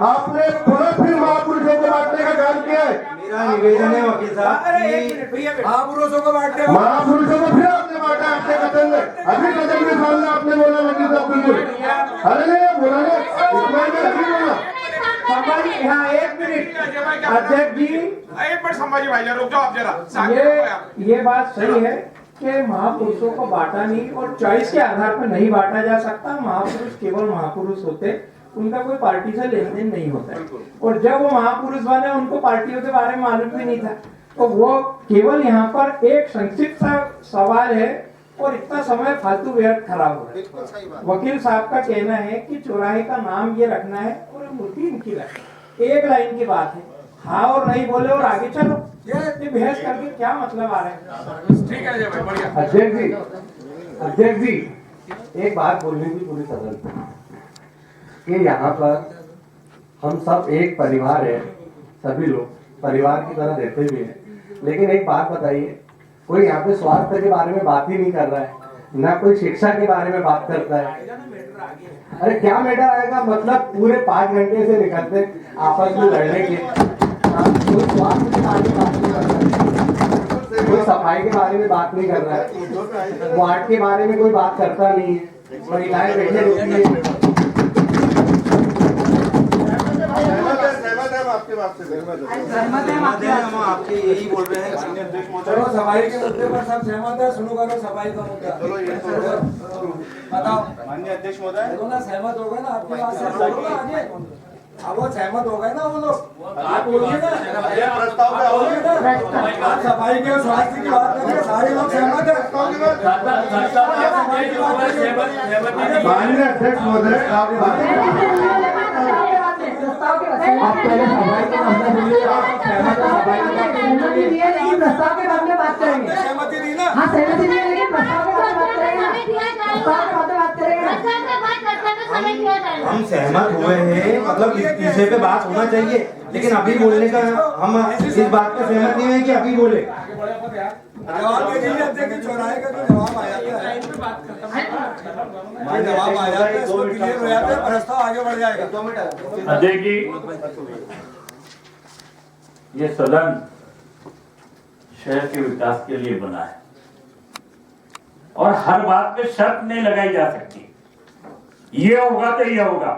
आपने पुनः फिर महापुरुषों को बांटने का काम किया है। मेरा निवेदन है वकील साहब महापुरुषों को बांटने महापुरुषों को फिर आपने बांटा आपके कथन में, अभी कथन के सामने आपने बोला वकील साहब बिल्कुल, अरे नहीं बोला ना, इसमें अभी बोला। यहाँ एक मिनट अध्यक्ष जी, एक मिनट संभाजी भाई रुक जाओ आप जरा। ये बात सही है कि महापुरुषों को बांटा नहीं और चॉइस के आधार पर नहीं बांटा जा सकता। महापुरुष केवल महापुरुष होते, उनका कोई पार्टी से लेन देन नहीं होता है। और जब वो महापुरुष बने उनको पार्टियों के बारे में मालूम भी नहीं था, तो वो केवल यहाँ पर एक संक्षिप्त सा सवाल है और इतना समय फालतू व्यर्थ खराब हो रहा है। वकील साहब का कहना है कि चौराहे का नाम ये रखना है और मूर्ति इनकी रखना, एक लाइन की बात है, हाँ और नहीं बोले और आगे चलो। ये बहस करके क्या मतलब आ रहा है? ठीक है अजय भाई बढ़िया। अध्यक्ष जी एक बात बोलनी थी पूरी सदन कि यहाँ पर हम सब एक परिवार है, सभी लोग परिवार की तरह रहते हुए हैं, लेकिन एक बात बताइए, कोई यहाँ पे स्वास्थ्य के बारे में बात ही नहीं कर रहा है, ना कोई शिक्षा के बारे में बात करता है। अरे क्या मैटर आएगा, मतलब पूरे 5 घंटे से निकलते आपस में लड़ने के, कोई स्वास्थ्य के बारे में बात नहीं कर रहा है, कोई सफाई के बारे में बात नहीं कर रहा है, वार्ड के बारे में कोई बात करता नहीं है, महिलाएं बैठे रहती है। हम आपके यही बोल रहे हैं। चलो सफाई के मुद्दे पर सब सहमत है, सुनो करो सफाई का मुद्दा। चलो ये बताओ माननीय अध्यक्ष महोदय, चलो ना सहमत हो गए ना, आपकी बात से बोलो ना आगे। अब वो सहमत हो गए ना वो लोग, आप बोलिए ना प्रस्ताव पे आओगे ना, आप सफाई के स्वास्थ्य की बात करें, सारे लोग सहमत है। माननीय अध्यक्ष महोदय आप पहले सफाई के मामले बोलिए, आप सहमत है सफाई के प्रस्ताव के बारे में बात करेंगे। सहमति दी ना? हाँ सहमति दी, लेकिन प्रस्ताव के बारे में बात करेंगे, प्रस्ताव के बात करेंगे। हम सहमत हुए हैं, मतलब इस विषय पे बात होना चाहिए, लेकिन अभी बोलने का हम इस बात पर सहमत नहीं है कि अभी बोले। जवाब दे दीजिए अध्यक्ष, चौराहे का जो जवाब आया था, जवाब आया था, इसको क्लियर हो जाता है, प्रस्ताव आगे बढ़ जाएगा। अध्यक्ष जी, ये सदन शहर के विकास के लिए बना है और हर बात पे शर्त नहीं लगाई जा सकती, ये होगा तो ये होगा।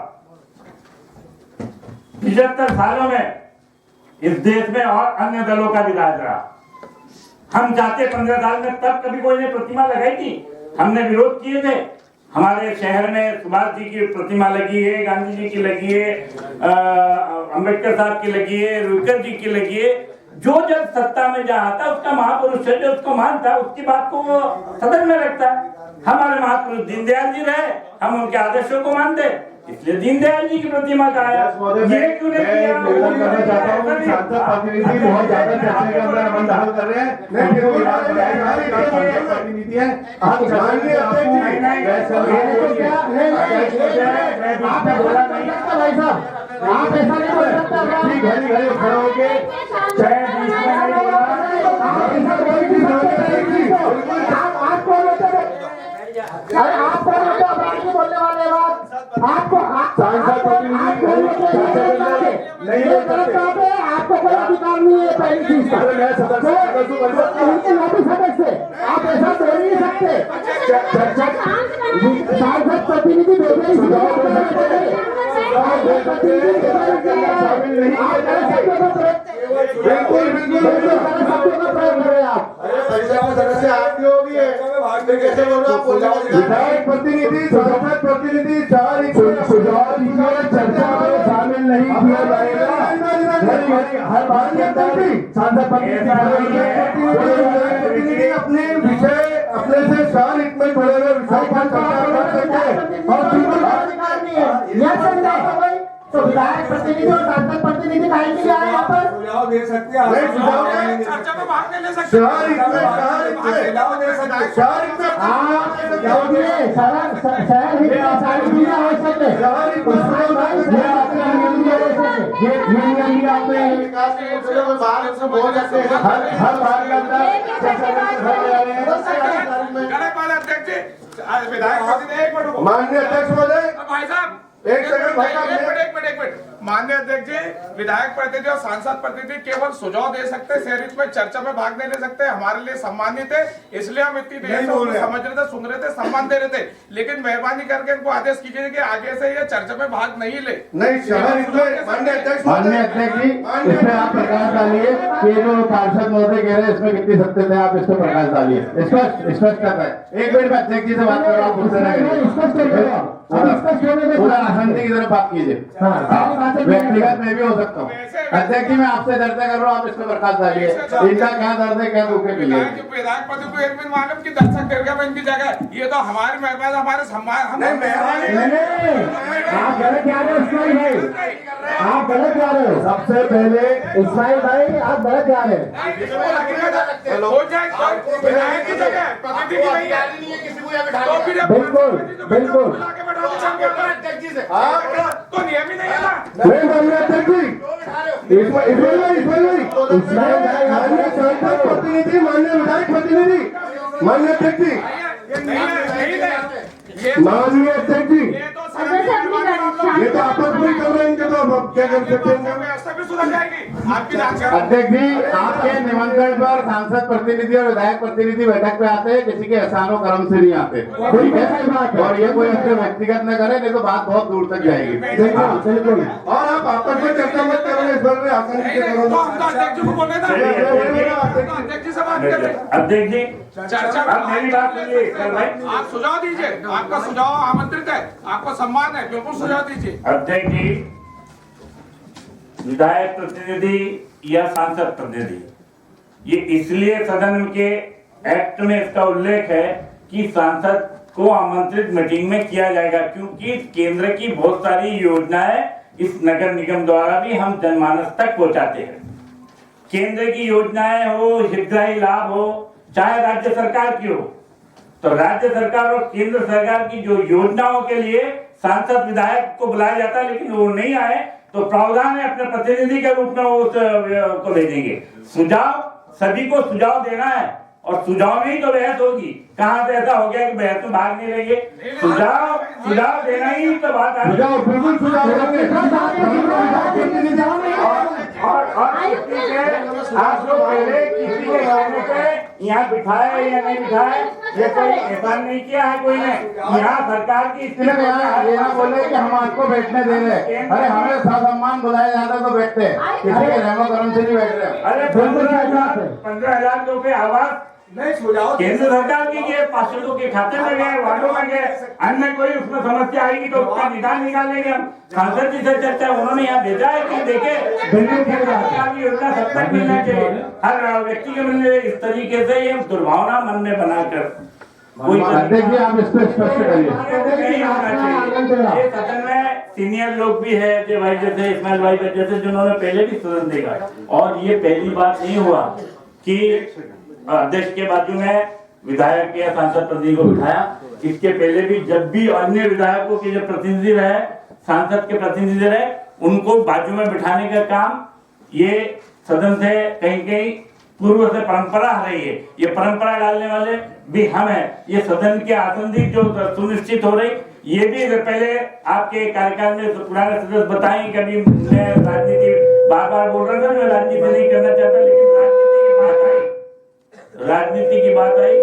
75 सालों में इस देश में और अन्य दलों का भी राज रहा, हम चाहते 15 साल में तब कभी कोई ने प्रतिमा लगाई थी, हमने विरोध किए थे। हमारे शहर में सुभाष जी की प्रतिमा लगी है, गांधी जी की लगी है, अंबेडकर साहब की लगी है, रुकर जी की लगी है, जो जब सत्ता में जहाँ आता उसका महापुरुष है, जो उसको मानता उसकी बात को वो सदन में रखता। हमारे महापुरुष दीनदयाल जी रहे, हम उनके आदर्शों को मानते, इसलिए दीनदयाल जी की प्रतिमा का आया। ये क्यों नहीं किया? करना चाहता हूँ सांसद प्रतिनिधि बहुत ज्यादा चर्चा के अंदर हम दाखिल कर रहे हैं। प्रतिनिधि है आप जानिए आप ऐसा नहीं बोल सकते। ठीक है खड़े होके अरे आप कौन होते हो अपराध की बोलने वाले बात आपको सांसद प्रतिनिधि नहीं बोल सकते। आपको कोई अधिकार नहीं है पहली चीज का सदस्य आप ऐसा बोल नहीं सकते। सांसद प्रतिनिधि बिल्कुल सदस्य आपकी होगी कैसे बोल रहे हो? विधायक प्रतिनिधि सांसद प्रतिनिधि चर्चा में शामिल नहीं किया जाएगा। हर बात के अंदर सांसद प्रतिनिधि अपने विषय अपने से 4 इंच में जुड़े हुए विषय पर चर्चा कर सकते हैं और बिल्कुल अधिकार नहीं है। तो विधायक प्रतिनिधि और सांसद प्रतिनिधि काहे के लिए आए यहाँ पर? सुझाव दे सकते हैं, चर्चा में भाग नहीं ले सकते। सुझाव दे सकते। शहर हित में सारी दुनिया हो सकते। हर बार के अंदर विधायक प्रतिनिधि एक मिनट माननीय अध्यक्ष महोदय भाई साहब एक सेकंड भाई साहब एक मिनट माननीय अध्यक्ष जी, विधायक प्रतिनिधि और सांसद प्रतिनिधि केवल सुझाव दे सकते, शहर हित में चर्चा में भाग नहीं ले सकते। हमारे लिए सम्मानित है, इसलिए हम इतनी देर से समझ रहे थे, सुन रहे थे, सम्मान दे रहे थे। लेकिन मेहरबानी करके इनको आदेश कीजिए कि आगे से ये चर्चा में भाग नहीं ले। नहीं शहर हित में माननीय अध्यक्ष जी इसमें आप प्रकाश डालिए कि जो पार्षद महोदय कह रहे हैं इसमें कितनी सत्य है, आप इसको प्रकाश डालिए। स्पष्ट करता है। एक मिनट में अध्यक्ष जी से बात करो, आप मुझसे ना करिए, पूरा शांति की तरफ बात कीजिए। व्यक्तिगत में भी हो सकता हूँ। अध्यक्ष जी मैं आपसे चर्चा कर रहा हूँ, आप इस पर प्रकाश डालिए। इनका क्या दर्द है, क्या दुख है? विधायक पद को एक दिन मालूम की दर्शक गिर में इनकी जगह, ये तो हमारी मेहरबानी हमारे सम्मान आप गलत जा रहे हो इस्माइल भाई, आप गलत जा रहे हो। सबसे पहले इस्माइल भाई आप गलत जा रहे हैं। बिल्कुल बिल्कुल तो नियम ही नहीं है ना। प्रतिनिधि मान्य विधायक प्रतिनिधि मान्य अध्यक्ष जी माननीय अध्यक्ष जी ये तो आपस में कर रहे हैं, इनके तो क्या कर सकते हैं? अध्यक्ष जी आपके निमंत्रण पर सांसद प्रतिनिधि और विधायक प्रतिनिधि बैठक पे आते हैं, किसी के एहसानो कर्म से नहीं आते, ठीक है? और ये कोई अपने व्यक्तिगत न करे, नहीं तो बात बहुत दूर तक जाएगी। बिल्कुल। और आप आपस में चर्चा मत करो, इस बार में आसानी से करो। अध्यक्ष जी चर्चा मेरी बात सुनिए भाई, आप सुझाव दीजिए, आपका सुझाव आमंत्रित है, आपको सम्मान है, बिल्कुल सुझाव दीजिए। अध्यक्ष जी विधायक प्रतिनिधि या सांसद प्रतिनिधि, ये इसलिए सदन के एक्ट में इसका उल्लेख है कि सांसद को आमंत्रित मीटिंग में किया जाएगा, क्योंकि केंद्र की बहुत सारी योजनाएं इस नगर निगम द्वारा भी हम जनमानस तक पहुंचाते हैं। केंद्र की योजनाएं हो, हितग्राही लाभ हो, चाहे राज्य सरकार की हो, तो राज्य सरकार और केंद्र सरकार की जो योजनाओं के लिए सांसद विधायक को बुलाया जाता है, लेकिन वो नहीं आए तो प्रावधान है अपने प्रतिनिधि के रूप में वो को भेजेंगे। सुझाव सभी को सुझाव देना है और सुझाव में ही तो बहस होगी। कहाँ से ऐसा हो गया कि बहस में भाग नहीं लेंगे? सुझाव देना ही तो बात है। आप लोग पहले किसी के कहने पे यहाँ बिठाए या नहीं बिठाए, ये कोई एहसान नहीं किया है कोई ने। यहाँ सरकार की यहाँ बोले कि हम आपको बैठने दे रहे, अरे हमें ससम्मान बुलाया जाता तो बैठते, किसी के रहमो करम से नहीं बैठ रहे। अरे 15,000 रुपए आवास केंद्र सरकार की ये पार्षदों के खाते में गए, वार्डों में गए, अन्य कोई उसमें समस्या आएगी तो उसका निदान निकालेंगे हम। सांसद जी से चर्चा उन्होंने यहाँ भेजा है कि देखे सरकार की योजना सब तक मिलना चाहिए, हर व्यक्ति के मिलने, इस तरीके से ये दुर्भावना मन में बनाकर कोई आप इसको स्पष्ट करिए। नहीं होना चाहिए। ये सदन में सीनियर लोग भी है, जय भाई जैसे, इस्माइल भाई जैसे, जिन्होंने पहले भी सदन देखा, और ये पहली बात नहीं हुआ कि अध्यक्ष के बाजू में विधायक या सांसद प्रतिनिधि को बिठाया। इसके पहले भी जब भी अन्य विधायकों के जो प्रतिनिधि रहे, सांसद के प्रतिनिधि रहे, उनको बाजू में बिठाने का काम ये सदन से कहीं कहीं पूर्व से परंपरा रही है। ये परंपरा डालने वाले भी हम हैं। ये सदन के आसंदिक जो सुनिश्चित हो रही, ये भी पहले आपके कार्यकाल में पुराने सदस्य बताएं। कभी मैं राजनीति बार बार बोल रहा था, मैं राजनीति नहीं करना चाहता, लेकिन राजनीति की बात आई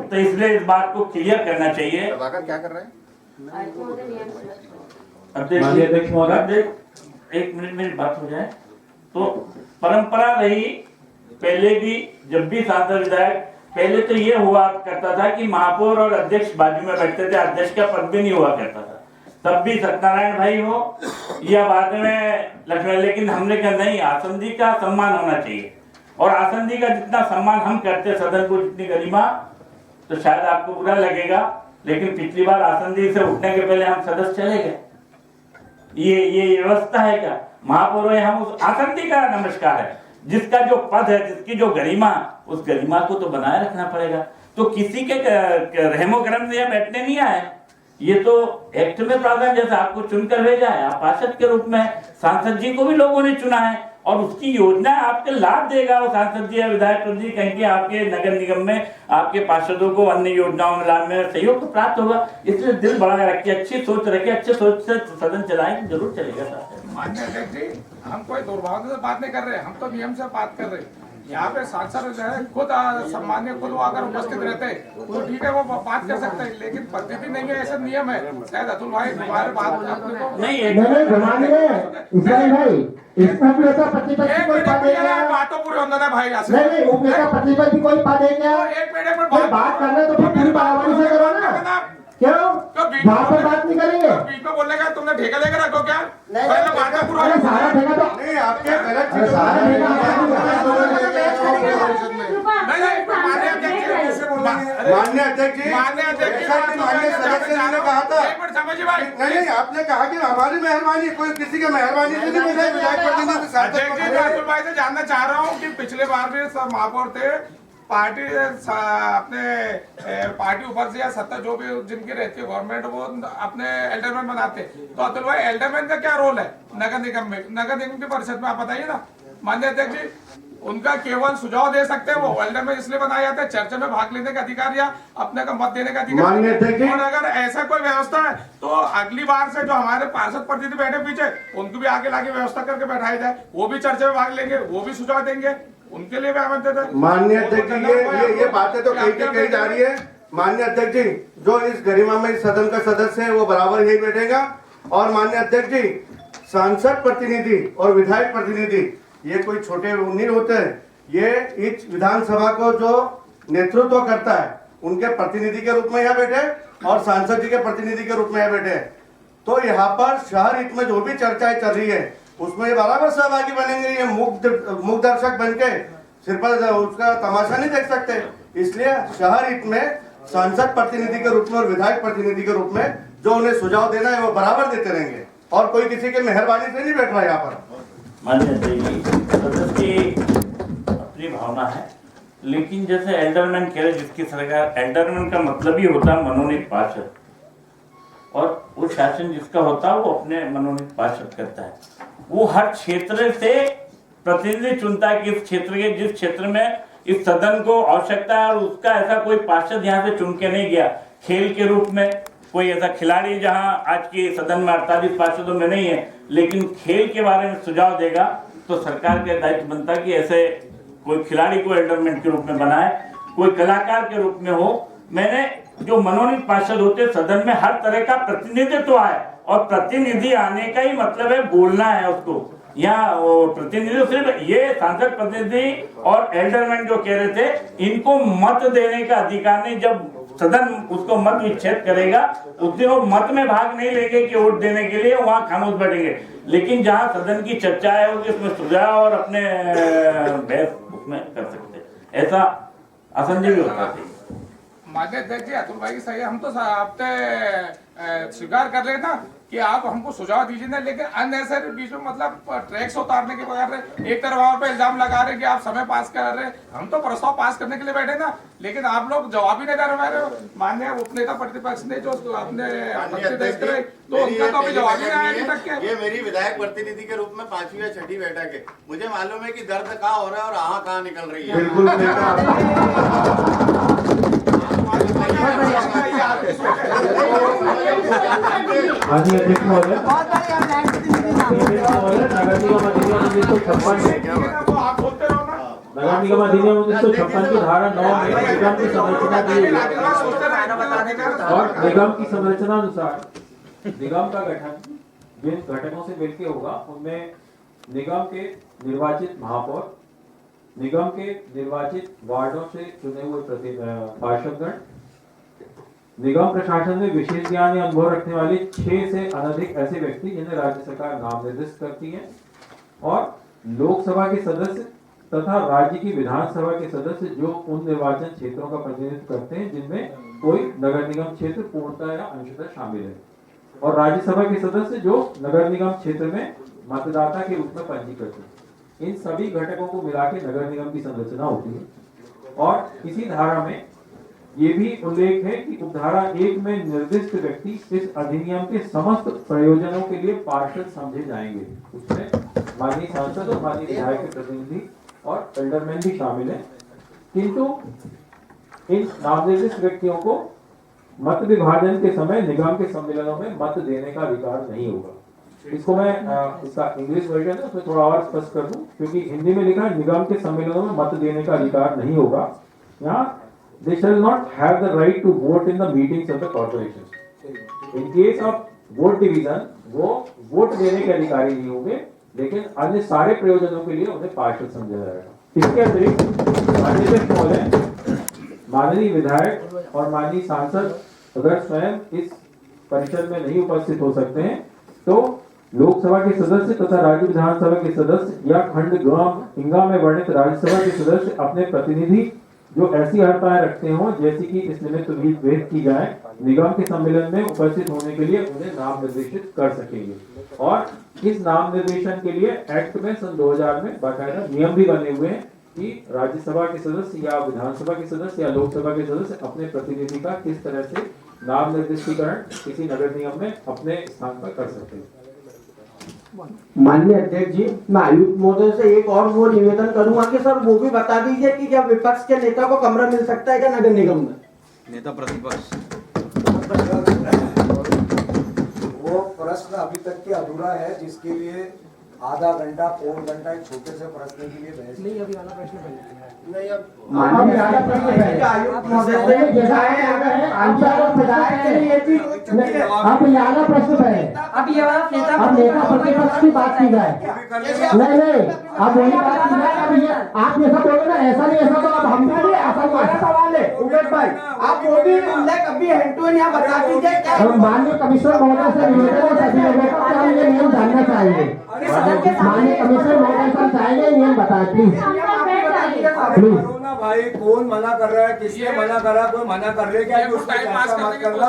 तो इसलिए इस बात को क्लियर करना चाहिए। क्या कर रहे हैं? अध्यक्ष महोदय, एक मिनट मेरी बात हो जाए। तो परंपरा रही पहले भी, जब भी सांसद विधायक, पहले तो ये हुआ करता था कि महापौर और अध्यक्ष बाजू में बैठते थे, अध्यक्ष का पद भी नहीं हुआ करता था। तब भी सत्यनारायण भाई हो या बाद में लक्ष्मण, लेकिन हमने कहा नहीं, आसंदी का सम्मान होना चाहिए। और आसंदी का जितना सम्मान हम करते सदन को, जितनी गरिमा, तो शायद आपको बुरा लगेगा, लेकिन पिछली बार आसंदी से उठने के पहले हम सदस्य चले गए। ये व्यवस्था है क्या? महापौर है, हम उस आसंदी का नमस्कार है। जिसका जो पद है, जिसकी जो गरिमा, उस गरिमा को तो बनाए रखना पड़ेगा। तो किसी के रहमो करम से बैठने नहीं आए, ये तो एक्ट में प्रावधान, जैसा आपको चुनकर भेजा है, आप पार्षद के रूप में, सांसद जी को भी लोगों ने चुना है और उसकी योजना आपके लाभ देगा। वो सांसद जी या विधायक जी कहेंगे आपके नगर निगम में आपके पार्षदों को अन्य योजनाओं में लाभ में सहयोग तो प्राप्त होगा। इसलिए दिल बड़ा रखे, अच्छी सोच रखे, अच्छे सोच से सदन चलाएं, जरूर चलेगा। माननीय अध्यक्ष जी, हम कोई दुर्भावना से बात नहीं कर रहे, हम तो नियम से बात कर रहे हैं। यहाँ पे सांसद जो है खुद सम्मान्य खुद अगर उपस्थित रहते तो ठीक है, वो बात कर सकते हैं, लेकिन पद्धति नहीं है, ऐसा नियम है। शायद अतुल भाई दोबारा बात नहीं इस्माइल भाई, इसमें उपनेता प्रतिपक्ष कोई पद है? बातों पूरी होना है भाई। नहीं, उपनेता प्रतिपक्ष कोई पद है क्या? एक मिनट में बात करना तो फिर पूरी बराबरी से करो ना। क्यों वहाँ पर बात नहीं करेंगे? बीच में बोलने का तुमने ठेका लेकर रखो क्या? नहीं, सारा ठेका तो नहीं, आपके गलत चीजों मान्य अध्यक्ष जी, मान्य सदस्य ने कहा था, नहीं, आपने कहा कि हमारी मेहरबानी, कोई किसी की मेहरबानी से नहीं मिले। विधायक प्रतिनिधि अतुल भाई से जानना चाह रहा हूँ कि पिछले बार भी महापौर थे, पार्टी अपने पार्टी ऊपर से या सत्ता जो भी जिनकी रहती है गवर्नमेंट, वो अपने एल्डरमैन बनाते। तो अतुल भाई, एल्डरमैन का क्या रोल है नगर निगम में, नगर निगम की परिषद में? आप बताइए ना माननीय अध्यक्ष जी। उनका केवल सुझाव दे सकते हैं, वो एल्डरमैन इसलिए बनाए जाते हैं चर्चा में भाग लेने का अधिकार या अपने का मत देने का अधिकार। और अगर ऐसा कोई व्यवस्था है तो अगली बार से जो हमारे पार्षद प्रतिनिधि बैठे पीछे, उनको भी आगे लाके व्यवस्था करके बैठाया जाए, वो भी चर्चा में भाग लेंगे, वो भी सुझाव देंगे, उनके लिए भी आमंत्रित है। माननीय अध्यक्ष जी, ये बातें तो कही जा रही है। माननीय अध्यक्ष जी, जो इस गरिमा में इस सदन का सदस्य है, वो बराबर यही बैठेगा। और माननीय अध्यक्ष जी, सांसद प्रतिनिधि और विधायक प्रतिनिधि ये कोई छोटे नहीं होते हैं। ये इस विधानसभा को जो नेतृत्व करता है, उनके प्रतिनिधि के रूप में यहाँ बैठे और सांसद जी के प्रतिनिधि के रूप में यहाँ बैठे। तो यहाँ पर शहर हित में जो भी चर्चाएं चल रही है, उसमें बराबर सहभागी बनेंगे। ये मुख दर्शक बन के सिर पर उसका तमाशा नहीं देख सकते। इसलिए शहर हित में सांसद प्रतिनिधि के रूप में और विधायक प्रतिनिधि के रूप में जो उन्हें सुझाव देना है, वो बराबर देते रहेंगे। और कोई किसी के मेहरबानी से नहीं बैठ रहा है यहाँ पर। सदस्य की अपनी भावना है, लेकिन जैसे एल्डरमैन कह रहे, जिसकी सरकार, एल्डरमैन का मतलब ही होता है मनोनीत पार्षद, और वो शासन जिसका होता है वो अपने मनोनीत पार्षद करता है। वो हर क्षेत्र से प्रतिनिधि चुनता है कि इस क्षेत्र के, जिस क्षेत्र में इस सदन को आवश्यकता है, और उसका ऐसा कोई पार्षद यहाँ से चुन के नहीं गया। खेल के रूप में कोई ऐसा खिलाड़ी जहां आज के सदन में 48 पार्षदों में नहीं है, लेकिन खेल के बारे में सुझाव देगा, तो सरकार का दायित्व बनता है कि ऐसे कोई खिलाड़ी को एल्डरमैन के रूप में बनाए, कोई कलाकार के रूप में हो। मैंने जो मनोनीत पार्षद होते सदन में हर तरह का प्रतिनिधित्व आए, और प्रतिनिधि आने का ही मतलब है बोलना है उसको, यहाँ वो प्रतिनिधि सिर्फ ये सांसद प्रतिनिधि और एल्डरमैन जो कह रहे थे इनको मत देने का अधिकार नहीं। जब सदन उसको मत विच्छेद करेगा उस दिन वो मत में भाग नहीं लेंगे कि वोट देने के लिए, वहां खामोश बैठेंगे। लेकिन जहां सदन की चर्चा है उसमें सुझाव और अपने बहस उसमें कर सकते हैं। ऐसा असंजय भी होता है। मान्य अध्यक्ष जी, अतुल भाई सही है, हम तो आपने स्वीकार कर रहे ना कि आप हमको सुझाव दीजिए ना, लेकिन अननेसेसरी बीच में मतलब ट्रैक्स उतारने के बगैर एक तरफ वहां पे इल्जाम लगा रहे कि आप समय पास कर रहे। हम तो प्रस्ताव पास करने के लिए बैठे ना, लेकिन आप लोग जवाब ही नहीं दे रहे हो। माननीय उपनेता प्रतिपक्ष ने जो आपने तो उनका तो अभी जवाब ही नहीं आया अभी तक। ये मेरी विधायक प्रतिनिधि के रूप में 5वीं या 6ठी बैठक है। मुझे मालूम है कि दर्द कहाँ हो रहा है और आहा कहाँ निकल रही है। माननीय अध्यक्ष महोदय, नगर निगम अधिनियम 1956 की धारा 9 में निगम की संरचना दी गई और निगम की संरचना अनुसार निगम का गठन जिन घटकों से मिलकर होगा उनमें निगम के निर्वाचित महापौर, निगम के निर्वाचित वार्डों से चुने हुए पार्षदगण, निगम प्रशासन में विशेष ज्ञान या अनुभव रखने वाले 6 से अधिक ऐसे व्यक्ति जिन्हें राज्य सरकार नाम निर्दिष्ट करती है, और लोकसभा के सदस्य तथा राज्य की विधानसभा के सदस्य जो उन निर्वाचन क्षेत्रों का प्रतिनिधित्व करते हैं जिनमें कोई नगर निगम क्षेत्र पूर्णतः या अंशतः शामिल है, और राज्यसभा के सदस्य जो नगर निगम क्षेत्र में मतदाता के रूप में पंजीकृत है। इन सभी घटकों को मिला के नगर निगम की संरचना होती है। और इसी धारा में ये भी उल्लेख है कि उपधारा 1 में निर्दिष्ट व्यक्ति इस अधिनियम के समस्त प्रयोजनों के लिए पार्षद समझे जाएंगे। उसमें माननीय सांसद और माननीय विधायक के प्रतिनिधि और एल्डरमैन भी शामिल है, किंतु इन नामनिर्दिष्ट व्यक्तियों को मत विभाजन के समय निगम के सम्मेलनों में मत देने का अधिकार नहीं होगा। इसको मैं इसका इंग्लिश वर्जन है उसमें थोड़ा और स्पष्ट कर दूं, क्योंकि हिंदी में लिखा है निगम के सम्मेलनों में मत देने का अधिकार नहीं होगा। यहाँ they shall not have the right to vote in the meetings of the corporation. In case of vote division, वो वोट देने के अधिकारी नहीं होंगे, लेकिन अन्य सारे प्रयोजनों के लिए उन्हें पार्षद समझा जाएगा। इसके अतिरिक्त माननीय विधायक और माननीय सांसद अगर स्वयं इस परिषद में नहीं उपस्थित हो सकते हैं तो लोकसभा के सदस्य तथा राज्य विधानसभा के सदस्य या खंड ग्राम हिंगा में वर्णित राज्यसभा के सदस्य अपने प्रतिनिधि जो ऐसी अर्हताएं रखते हों जैसी कि इस निमित्त भेद की जाए निगम के सम्मेलन में उपस्थित होने के लिए उन्हें नाम निर्देशित कर सकेंगे। और इस नाम निर्देशन के लिए एक्ट में सन 2000 में बाकायदा नियम भी बने हुए हैं कि राज्यसभा के सदस्य या विधानसभा के सदस्य या लोकसभा के सदस्य अपने प्रतिनिधि का किस तरह से नाम निर्दिष्टीकरण किसी नगर निगम में अपने स्थान पर कर सकते हैं। माननीय अध्यक्ष जी, मैं आयुक्त महोदय से एक और वो निवेदन करूंगा कि सर वो भी बता दीजिए कि क्या विपक्ष के नेता को कमरा मिल सकता है क्या नगर निगम में? नेता प्रतिपक्ष वो प्रश्न अभी तक के अधूरा है, जिसके लिए आधा घंटा पौन घंटा एक छोटे से प्रश्न के लिए बहस नहीं। अभी वाला प्रश्न नहीं, अब माननीय आयुक्त महोदय से जैसा है अगर आंसर और विधायक के लिए भी अब ये वाला प्रश्न है, अब ये वाला नेता प्रतिपक्ष की बात की जाए। नहीं अब वही बात की जाए। अब ये आप जैसा बोले ना ऐसा नहीं, ऐसा तो अब हम भी ऐसा सवाल है उमेश भाई, आप वो भी उल्लेख अभी हेंटून यहाँ बता दीजिए। माननीय कमिश्नर महोदय से निवेदन है सभी लोगों को हम ये नियम जानना चाहेंगे। माननीय कमिश्नर महोदय से चाहेंगे नियम बताए प्लीज। भाई कौन मना कर रहा है, किसने मना करा, कोई मना कर रहे क्या? उस टाइम पास मत करना।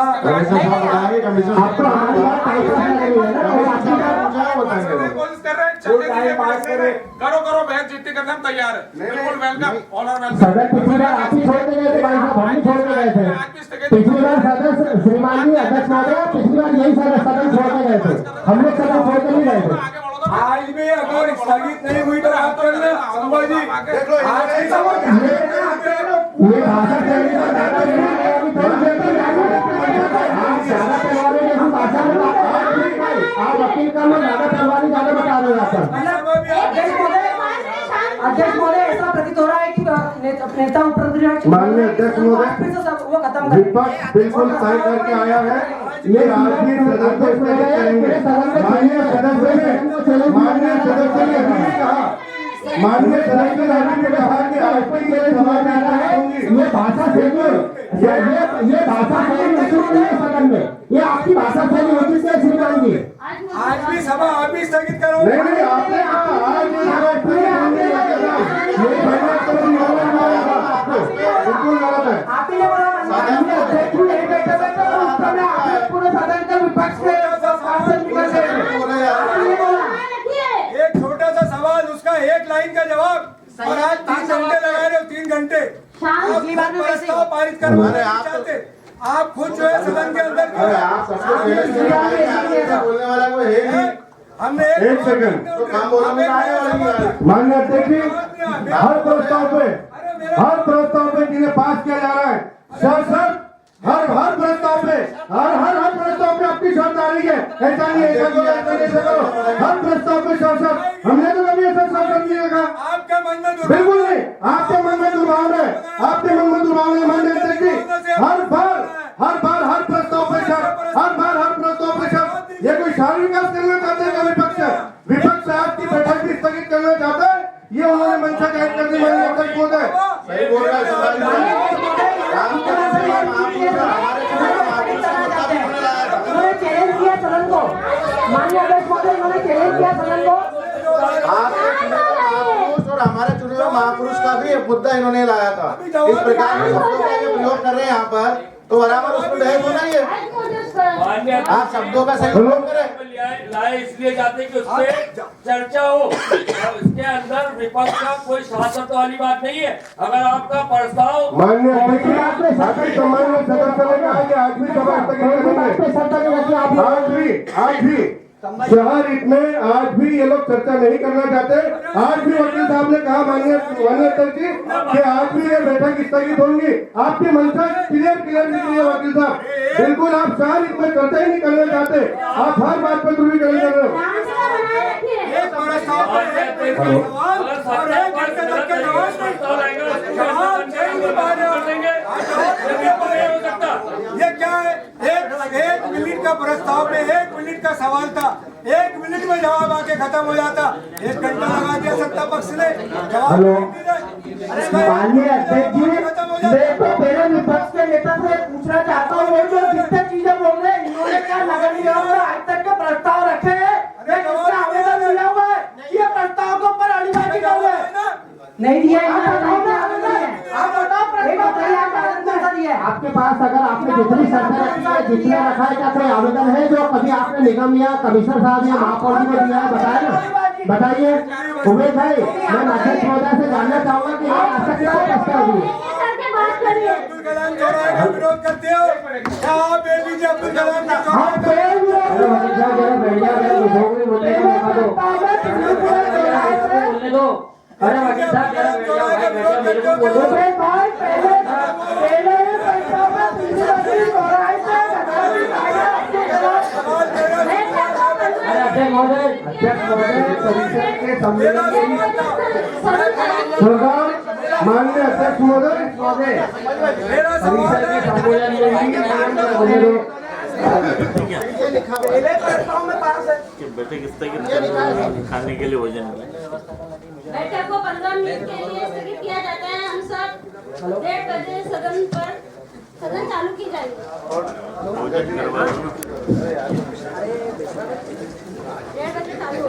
करो बहस जितनी करना हम तैयार है, बिल्कुल वेलकम ऑल आर वेलकम। सदन पिछली बार आप ही छोड़ के गए थे भाई साहब, हम ही छोड़ के गए थे पिछली बार। सदन श्रीमान जी अध्यक्ष महोदय पिछली बार यही सदन छोड़ के गए थे, हम लोग सदन छोड़ के नहीं गए थे। आज भी अगर स्थगित नहीं हुई तो हाथ जोड़ना संभाजी ये भाषा चलने का दादा अभी आप वकील का लोग ज्यादा करवानी ज्यादा बता रहे हैं यहाँ पर। अध्यक्ष महोदय ऐसा प्रतीत हो रहा है कि नेता उपप्रतिपक्ष माननीय अध्यक्ष महोदय, वो खत्म कर विपक्ष बिल्कुल तय करके आया है ये आज भी सदन को स्थगित करेंगे। माननीय सदस्य ने अभी भी कहा, माननीय सदस्य ने अभी भी कहा कि आज भी ये सवाल ये भाषा शैली ये भाषा शैली उचित नहीं है सदन में, ये आपकी भाषा शैली उचित है श्रीमान जी। आज भी सभा आप भी स्थगित करो। नहीं आपने कहा आज भी बिल्कुल गलत है। आपने बोला माननीय अध्यक्ष जी एक बैठक में तो उस समय आपने पूरे सदन के विपक्ष के शासन निकल गए। आपने बोला एक छोटा सा सवाल, उसका एक लाइन का जवाब, और आज 3 घंटे लगा रहे हो, 3 घंटे आप प्रस्ताव पारित करवाना चाहते। आप खुद जो है सदन के अंदर बोलने वाला कोई है नहीं। हमने एक सेकंड माननीय अध्यक्ष जी, हर प्रस्ताव पे जिन्हें पास किया जा रहा है सर हर प्रस्ताव पे हर प्रस्ताव पे आपकी शर्त आ रही है। ऐसा नहीं ऐसा करो हर प्रस्ताव पे सर हमने तो कभी ऐसा शासन नहीं देखा। आपके मन में बिल्कुल नहीं, आपके मन में दुर्भाव है, आपके मन में दुर्भाव है। माननीय अध्यक्ष जी, हर बार हर प्रस्ताव पे सर हर प्रस्ताव पे सर ये कोई शारीरिक विकास करना चाहते हैं क्या विपक्ष आपकी बैठक भी स्थगित करना चाहता है, ये उन्होंने मंशा जाहिर कर दी। माननीय अध्यक्ष महोदय सही बोल रहा उन्होंने चैलेंज किया सदन को, माननीय अध्यक्ष महोदय उन्होंने चैलेंज किया सदन को। और हमारे चुने हुए महापुरुष का भी मुद्दा इन्होंने लाया था। इस प्रकार के शब्दों का जो प्रयोग कर रहे हैं यहाँ पर, तो बराबर उसमें बहस होना ही है। आप शब्दों का सही प्रयोग करें। लाए इसलिए जाते कि उससे चर्चा हो, इसके अंदर विपक्ष का कोई शासक वाली बात नहीं है। अगर आपका प्रस्ताव माननीय सम्मान में सदस्य ने कहा कि आज भी सभा आज भी शहर में आज भी ये लोग चर्चा नहीं करना चाहते। आज भी वकील साहब ने कहा माननीय अध्यक्ष जी कि आज भी ये बैठक स्थगित होंगी। आपकी मंशा क्लियर निकली है वकील साहब, बिल्कुल आप शहर में चर्चा ही नहीं करना चाहते, आप हर बात पर ध्रुवीकरण कर रहे हो। ये क्या है, एक मिनट का प्रस्ताव पे 1 मिनट का सवाल था, 1 मिनट में जवाब आके खत्म हो जाता। 1 घंटा लगा दिया सत्ता पक्ष ने जवाब। माननीय अध्यक्ष जी, मैं तो पहले विपक्ष के नेता से पूछना चाहता हूँ, वो जो जितने चीजें बोल रहे हैं इन्होंने क्या नगर निगम में आज तक के प्रस्ताव रखे हैं, आवेदन मिला हुआ है, ये प्रस्ताव के ऊपर अड़ीबाजी कर रहे हैं। नहीं दिया आप बताओ आपके पास, अगर आपने जितनी शर्तें रखी है, जितने रखा है, क्या कोई आवेदन है जो कभी आपने निगम या कमिश्नर साहब या महापौर को दिया है? बताए ना, बताइए उमेश भाई। मैं अध्यक्ष महोदय से जानना चाहूंगा कि अब्दुल कलाम चौराहे का विरोध करते हो क्या आप? एपीजे अब्दुल कलाम का अरे वकील साहब मेरे को बोलो भाई, पहले अध्यक्ष महोदय परिषद के सम्मेलन माननीय अध्यक्ष महोदय परिषद के सम्मेलन में पहले प्रस्ताव में पास है कि बैठक स्थगित खाने के लिए भोजन बैठक को 15 मिनट के लिए स्थगित किया जाता है। हम सब 1:30 बजे सदन चालू की जाएगी। 1:30 बजे चालू